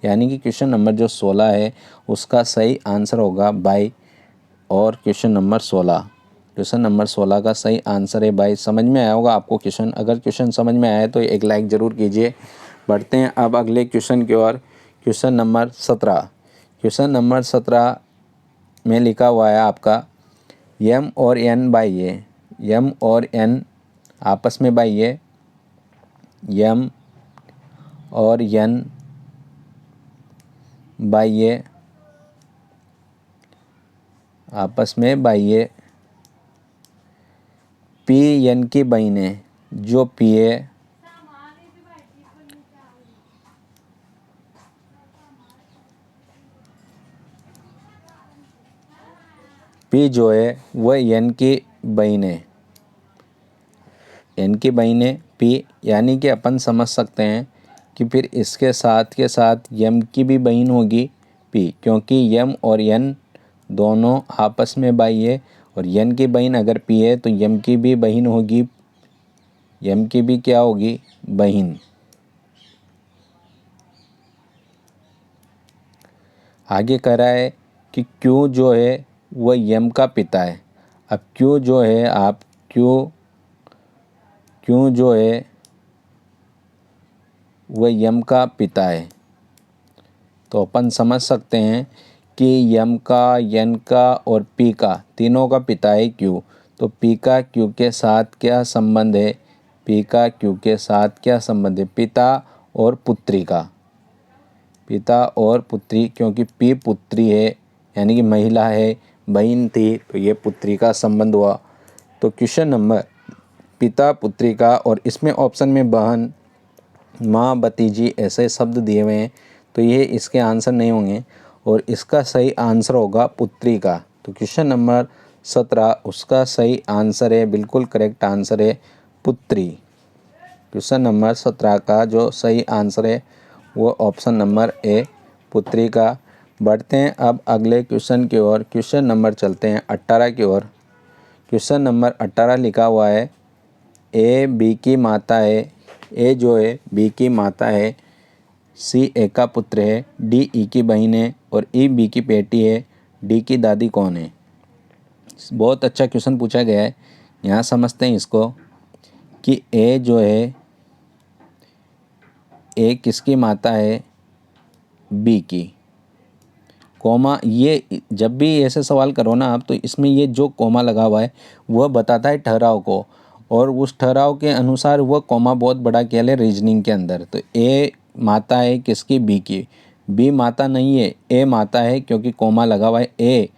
यानी कि क्वेश्चन नंबर जो 16 है उसका सही आंसर होगा भाई और क्वेश्चन नंबर 16। क्वेश्चन नंबर 16 का सही आंसर है भाई। समझ में आया होगा आपको क्वेश्चन। अगर क्वेश्चन समझ में आया तो एक लाइक ज़रूर कीजिए। बढ़ते हैं अब अगले क्वेश्चन की ओर। Question number 17। क्वेश्चन नंबर 17 में लिखा हुआ है आपका यम और एन बाह्य। यम और एन आपस में बाह्य। यम और एन बाह्य, आपस में बाह्य। पी एन की बहन है, जो पी है पी जो है वह एन की बहन है। एन की बहन है पी, यानी कि अपन समझ सकते हैं कि फिर इसके साथ के साथ यम की भी बहन होगी पी, क्योंकि यम और एन दोनों आपस में बाह्य है और एन की बहन अगर पी है तो यम की भी बहन होगी। यम की भी क्या होगी? बहन। आगे कह रहा है कि क्यू जो है वह यम का पिता है। अब क्यू जो है क्यू जो है वह यम का पिता है, तो अपन समझ सकते हैं कि यम का, एन का और पी का, तीनों का पिता है क्यू। तो पी का क्यू के साथ क्या संबंध है? पी का क्यू के साथ क्या संबंध है? पिता और पुत्री का। पिता और पुत्री, क्योंकि पी पुत्री है यानी कि महिला है, बहन थी, तो ये पुत्री का संबंध हुआ। तो क्वेश्चन नंबर पिता पुत्री का, और इसमें ऑप्शन में बहन, माँ, भतीजी ऐसे शब्द दिए हुए हैं, तो ये इसके आंसर नहीं होंगे और इसका सही आंसर होगा पुत्री का। तो क्वेश्चन नंबर 17 उसका सही आंसर है, बिल्कुल करेक्ट आंसर है पुत्री। क्वेश्चन नंबर 17 का जो सही आंसर है वो ऑप्शन नंबर ए पुत्री का। बढ़ते हैं अब अगले क्वेश्चन की ओर। क्वेश्चन नंबर चलते हैं 18 की ओर। क्वेश्चन नंबर 18 लिखा हुआ है ए बी की माता है। ए जो है बी की माता है, सी ए का पुत्र है, डी ई की बहन है और ई बी की बेटी है। डी की दादी कौन है? बहुत अच्छा क्वेश्चन पूछा गया है। यहाँ समझते हैं इसको कि ए जो है, ए किसकी माता है? बी की। कोमा, ये जब भी ऐसे सवाल करो ना आप, तो इसमें ये जो कोमा लगा हुआ है वह बताता है ठहराव को, और उस ठहराव के अनुसार वह कोमा बहुत बड़ा खेल है रीजनिंग के अंदर। तो ए माता है किसकी? बी की। बी माता नहीं है, ए माता है, क्योंकि कोमा लगा हुआ है। ए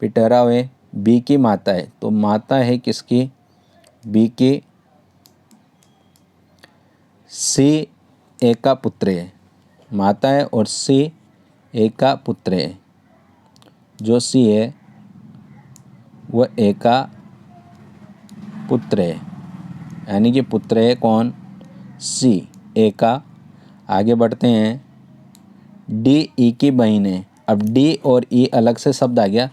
पे ठहराव है, बी की माता है, तो माता है किसकी? बी की। सी ए का पुत्र है, माता है, और सी ए का पुत्र है। जो सी है वह ए का पुत्र है, यानी कि पुत्र है कौन? सी, ए का। आगे बढ़ते हैं, डी ई की बहन है। अब डी और ई अलग से शब्द आ गया,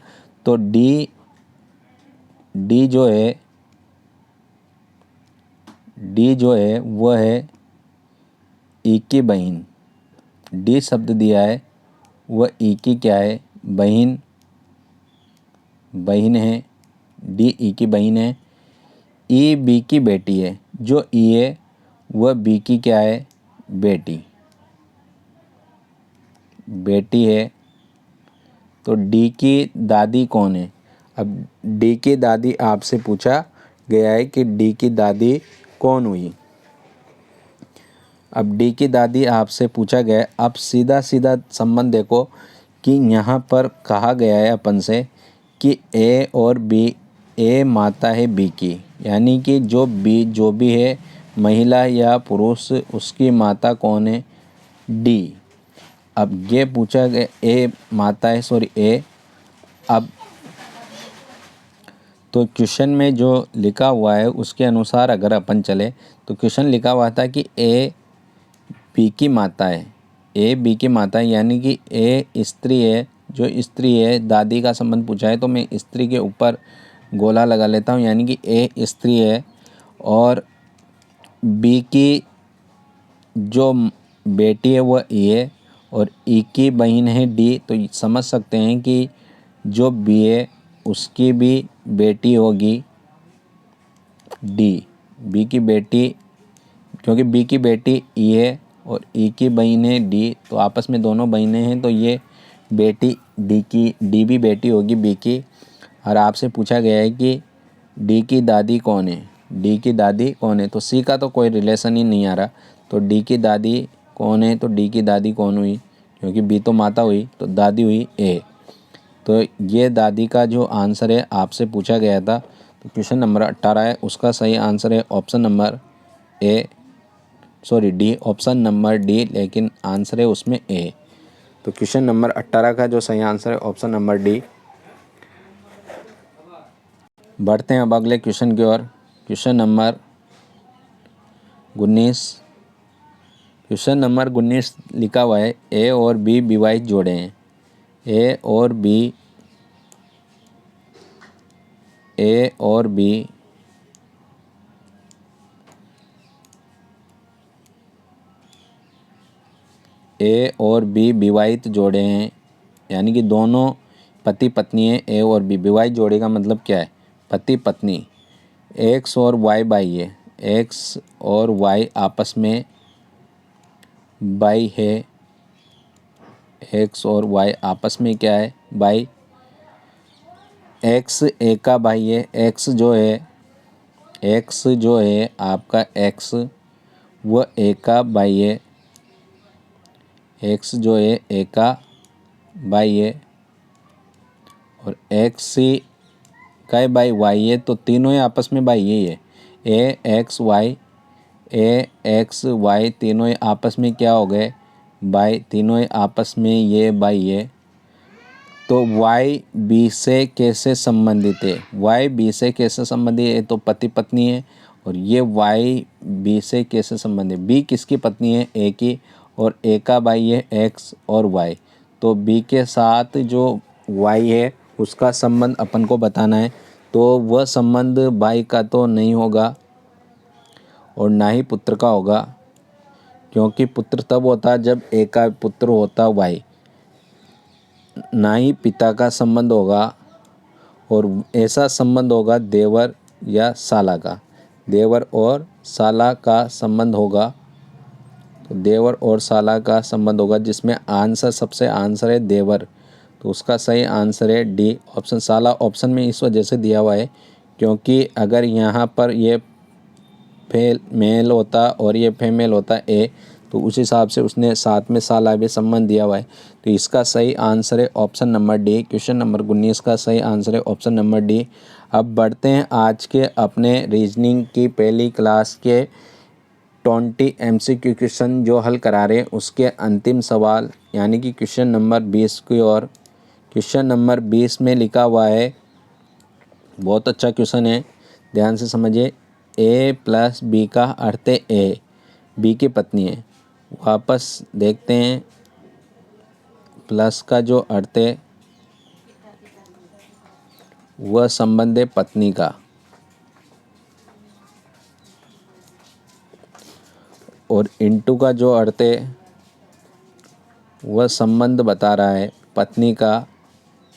तो डी जो है, डी जो है वह है ई की बहन। डी शब्द दिया है, वह ई की क्या है? बहन। बहन है, डी ई की बहन है। ई बी की बेटी है। जो ई है वह बी की क्या है? बेटी। बेटी है, तो डी की दादी कौन है? अब डी की दादी आपसे पूछा गया है कि डी की दादी कौन हुई। अब डी की दादी आपसे पूछा गया है। अब सीधा सीधा संबंध देखो कि यहाँ पर कहा गया है अपन से कि ए और बी, ए माता है बी की, यानी कि जो बी जो भी है, महिला या पुरुष, उसकी माता कौन है? डी। अब ये पूछा गया, ए माता है, सॉरी ए। अब तो क्वेश्चन में जो लिखा हुआ है उसके अनुसार अगर अपन चले, तो क्वेश्चन लिखा हुआ था कि ए बी की माता है। ए बी की माता है, यानी कि ए स्त्री है। जो स्त्री है, दादी का संबंध पूछा है तो मैं स्त्री के ऊपर गोला लगा लेता हूँ, यानी कि ए स्त्री है। और बी की जो बेटी है वह ई है, और ई की बहन है डी। तो समझ सकते हैं कि जो बी है उसकी भी बेटी होगी डी। बी की बेटी, क्योंकि बी की बेटी ई है और ई की बहन है डी, तो आपस में दोनों बहनें हैं, तो ये बेटी डी भी बेटी होगी बी की। और आपसे पूछा गया है कि डी की दादी कौन है, डी की दादी कौन है। तो सी का तो कोई रिलेशन ही नहीं आ रहा, तो डी की दादी कौन है, तो डी की दादी कौन हुई, क्योंकि बी तो माता हुई, तो दादी हुई ए। तो ये दादी का जो आंसर है आपसे पूछा गया था, तो क्वेश्चन नंबर 18 है, उसका सही आंसर है option number D, option number D, लेकिन आंसर है उसमें ए। तो क्वेश्चन नंबर 18 का जो सही आंसर है ऑप्शन नंबर डी। बढ़ते हैं अब अगले क्वेश्चन की ओर। Question number 19। क्वेश्चन नंबर 19 लिखा हुआ है ए और बी विवाहित जोड़े हैं। ए और बी विवाहित जोड़े हैं, यानी कि दोनों पति पत्नी हैं। ए और बी विवाहित जोड़े का मतलब क्या है, पति पत्नी। एक्स और वाई भाई है, एक्स और वाई आपस में भाई है, एक्स और वाई आपस में क्या है, भाई। एक्स ए का भाई है, एक्स जो है आपका एक्स, वो ए का भाई है, एक्स जो है ए का भाई है। और एक्स का भाई वाई है, तो तीनों ही आपस में भाई यही है। ए एक्स वाई तीनों ही आपस में क्या हो गए, भाई, तीनों ही आपस में ये भाई है। तो वाई बी से कैसे संबंधित है, वाई बी से कैसे संबंधित है, तो पति पत्नी है। और ये वाई बी से कैसे संबंधित है, बी किसकी पत्नी है, ए की, और ए का भाई है एक्स और वाई। तो बी के साथ जो वाई है उसका संबंध अपन को बताना है, तो वह संबंध भाई का तो नहीं होगा और ना ही पुत्र का होगा, क्योंकि पुत्र तब होता जब ए का पुत्र होता वाई। ना ही पिता का संबंध होगा, और ऐसा संबंध होगा देवर या साला का, देवर और साला का संबंध होगा। तो देवर और साला का संबंध होगा, जिसमें आंसर सबसे आंसर है देवर, तो उसका सही आंसर है डी ऑप्शन। साला ऑप्शन में इस वजह से दिया हुआ है क्योंकि अगर यहाँ पर ये मेल होता और ये फीमेल होता ए, तो उस हिसाब से उसने साथ में साला भी संबंध दिया हुआ है। तो इसका सही आंसर है option number D. Question number 19 का सही आंसर है ऑप्शन नंबर डी। अब बढ़ते हैं आज के अपने रीजनिंग की पहली क्लास के 20 MCQ क्वेश्चन जो हल करा रहे हैं उसके अंतिम सवाल, यानी कि क्वेश्चन नंबर 20 की ओर। क्वेश्चन नंबर 20 में लिखा हुआ है, बहुत अच्छा क्वेश्चन है, ध्यान से समझिए। ए प्लस बी का अर्थ है ए, बी की पत्नी है। वापस देखते हैं, प्लस का जो अर्थ है वह संबंध है पत्नी का, और इनटू का जो अर्थ है वह संबंध बता रहा है पत्नी का।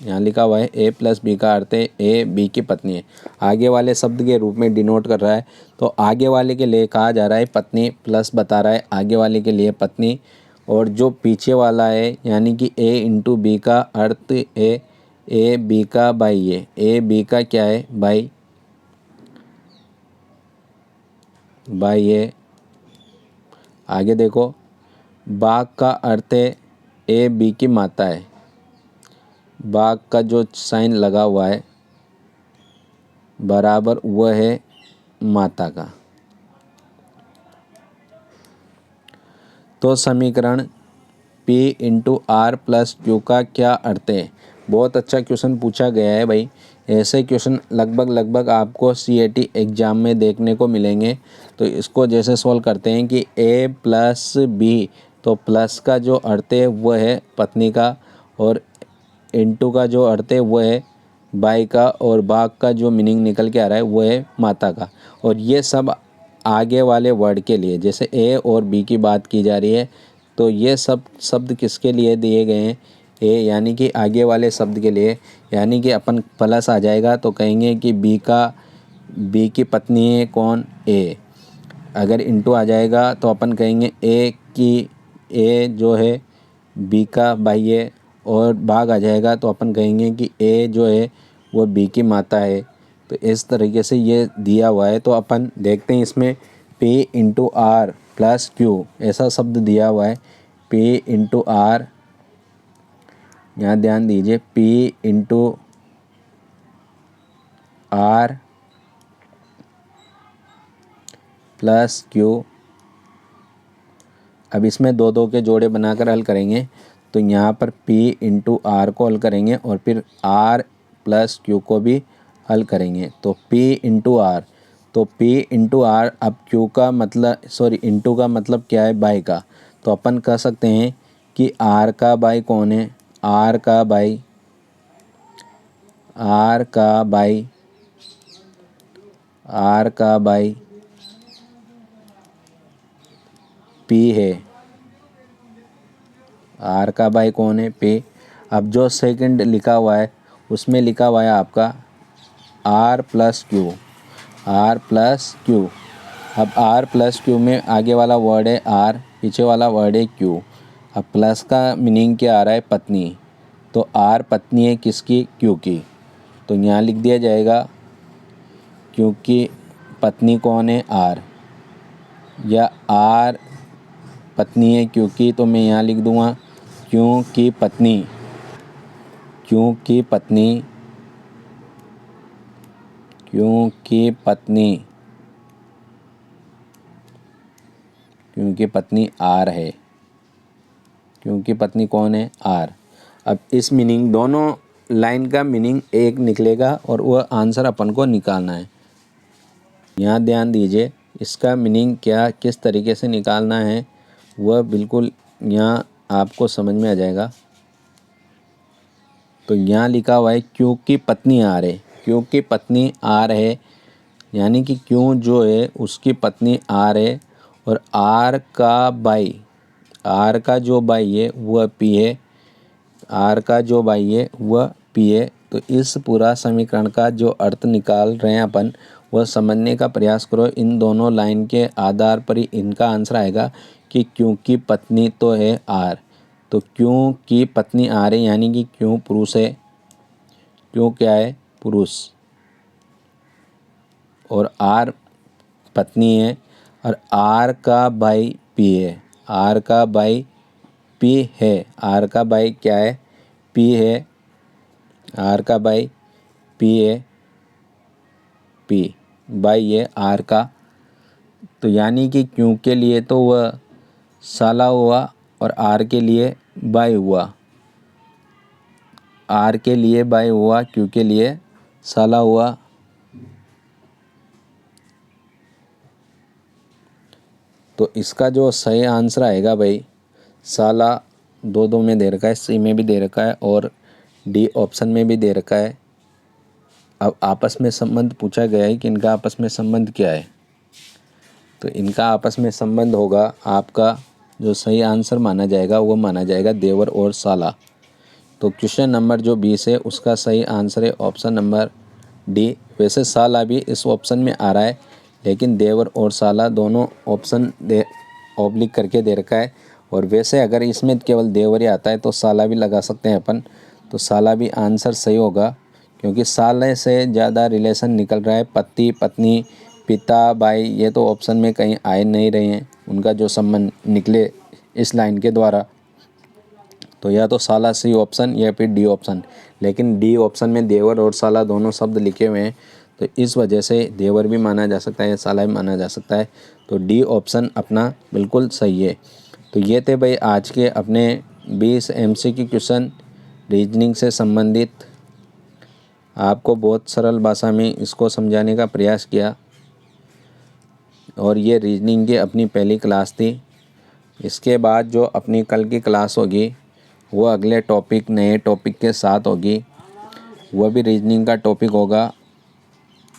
यहाँ लिखा हुआ है ए प्लस बी का अर्थ है ए बी की पत्नी है, आगे वाले शब्द के रूप में डिनोट कर रहा है। तो आगे वाले के लिए कहा जा रहा है पत्नी, प्लस बता रहा है आगे वाले के लिए पत्नी, और जो पीछे वाला है यानी कि ए इंटू बी का अर्थ है ए बी का भाई है, ए बी का क्या है, भाई है। आगे देखो, बाघ का अर्थ है ए बी की माता है, बाघ का जो साइन लगा हुआ है बराबर वह है माता का। तो समीकरण P into R plus Q का क्या अर्थ है। बहुत अच्छा क्वेश्चन पूछा गया है भाई, ऐसे क्वेश्चन लगभग आपको CAT एग्ज़ाम में देखने को मिलेंगे। तो इसको जैसे सॉल्व करते हैं कि A प्लस बी, तो प्लस का जो अर्थ है वह है पत्नी का, और इंटू का जो अर्थ है वह है बाई का, और बाघ का जो मीनिंग निकल के आ रहा है वह है माता का। और ये सब आगे वाले वर्ड के लिए, जैसे ए और बी की बात की जा रही है, तो ये सब शब्द किसके लिए दिए गए हैं, ए यानी कि आगे वाले शब्द के लिए, यानी कि अपन प्लस आ जाएगा तो कहेंगे कि बी की पत्नी है कौन, ए। अगर इंटू आ जाएगा तो अपन कहेंगे ए जो है बी का भाई है, और भाग आ जाएगा तो अपन कहेंगे कि ए जो है वो बी की माता है। तो इस तरीके से ये दिया हुआ है। तो अपन देखते हैं इसमें P into R plus Q ऐसा शब्द दिया हुआ है। P इंटू आर, यहाँ ध्यान दीजिए, P into R plus Q. अब इसमें दो दो के जोड़े बनाकर हल करेंगे। तो यहाँ पर P इंटू आर को हल करेंगे और फिर R प्लस क्यू को भी हल करेंगे। तो P इंटू आर, तो P इंटू आर, अब Q का मतलब इंटू का मतलब क्या है, बाई का। तो अपन कह सकते हैं कि R का बाई कौन है, R का बाई P है। R का बाई कौन है, P। अब जो सेकंड लिखा हुआ है उसमें लिखा हुआ है आपका R प्लस क्यू, अब R प्लस क्यू में आगे वाला वर्ड है R, पीछे वाला वर्ड है क्यू। अब प्लस का मीनिंग क्या आ रहा है, पत्नी। तो R पत्नी है किसकी, क्यू की। तो यहाँ लिख दिया जाएगा क्योंकि पत्नी कौन है, R, या R पत्नी है क्योंकि, तो मैं यहाँ लिख दूँगा क्योंकि पत्नी आर है, क्योंकि पत्नी कौन है, आर। अब इस मीनिंग, दोनों लाइन का मीनिंग एक निकलेगा और वह आंसर अपन को निकालना है। यहाँ ध्यान दीजिए, इसका मीनिंग क्या, किस तरीके से निकालना है, वह बिल्कुल यहाँ आपको समझ में आ जाएगा। तो यहाँ लिखा हुआ है क्योंकि पत्नी आर है, क्योंकि पत्नी आर है, यानी कि क्यों जो है उसकी पत्नी आर है, और आर का जो भाई है वह पी है, तो इस पूरा समीकरण का जो अर्थ निकाल रहे हैं अपन, वह समझने का प्रयास करो। इन दोनों लाइन के आधार पर ही इनका आंसर आएगा कि क्योंकि पत्नी तो है आर, तो क्यों की पत्नी आर है, यानी कि क्यों पुरुष है, क्यों क्या है, पुरुष, और आर पत्नी है, और आर का भाई पी है, आर का भाई पी है, आर का भाई क्या है, पी है, आर का भाई पी है, पी भाई है आर का। तो यानी कि क्यों के लिए तो वह साला हुआ, और आर के लिए बाई हुआ, आर के लिए बाई हुआ, क्यों के लिए साला हुआ। तो इसका जो सही आंसर आएगा भाई, साला दो दो में दे रखा है, सी में भी दे रखा है और डी ऑप्शन में भी दे रखा है। अब आपस में संबंध पूछा गया है कि इनका आपस में संबंध क्या है, तो इनका आपस में संबंध होगा, आपका जो सही आंसर माना जाएगा वो माना जाएगा देवर और साला। तो क्वेश्चन नंबर जो 20 है उसका सही आंसर है ऑप्शन नंबर डी। वैसे साला भी इस ऑप्शन में आ रहा है, लेकिन देवर और साला दोनों ऑप्शन ऑब्लिक करके दे रखा है। और वैसे अगर इसमें केवल देवर ही आता है तो साला भी लगा सकते हैं अपन, तो साला भी आंसर सही होगा, क्योंकि साले से ज़्यादा रिलेशन निकल रहा है। पति पत्नी पिता भाई ये तो ऑप्शन में कहीं आए नहीं रहे हैं, उनका जो संबंध निकले इस लाइन के द्वारा, तो या तो साला सी ऑप्शन या फिर डी ऑप्शन। लेकिन डी ऑप्शन में देवर और साला दोनों शब्द लिखे हुए हैं, तो इस वजह से देवर भी माना जा सकता है, साला भी माना जा सकता है। तो डी ऑप्शन अपना बिल्कुल सही है। तो ये थे भाई आज के अपने 20 MCQ क्वेश्चन रीजनिंग से संबंधित। आपको बहुत सरल भाषा में इसको समझाने का प्रयास किया, और ये रीजनिंग की अपनी पहली क्लास थी। इसके बाद जो अपनी कल की क्लास होगी वो अगले टॉपिक, नए टॉपिक के साथ होगी, वह भी रीजनिंग का टॉपिक होगा।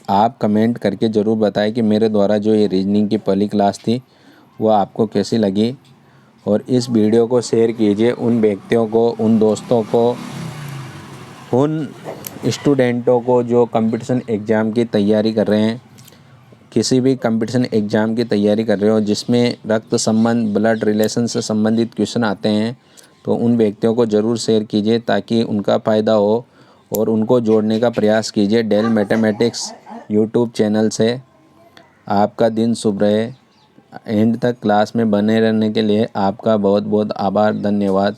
आप कमेंट करके ज़रूर बताएं कि मेरे द्वारा जो ये रीजनिंग की पहली क्लास थी वह आपको कैसी लगी, और इस वीडियो को शेयर कीजिए उन व्यक्तियों को, उन दोस्तों को, उन स्टूडेंटों को जो कंपटीशन एग्ज़ाम की तैयारी कर रहे हैं। किसी भी कंपटीशन एग्ज़ाम की तैयारी कर रहे हो जिसमें रक्त संबंध, ब्लड रिलेशन से संबंधित क्वेश्चन आते हैं, तो उन व्यक्तियों को ज़रूर शेयर कीजिए ताकि उनका फ़ायदा हो और उनको जोड़ने का प्रयास कीजिए डेल मैथमेटिक्स यूट्यूब चैनल से। आपका दिन शुभ रहे। एंड तक क्लास में बने रहने के लिए आपका बहुत बहुत आभार, धन्यवाद।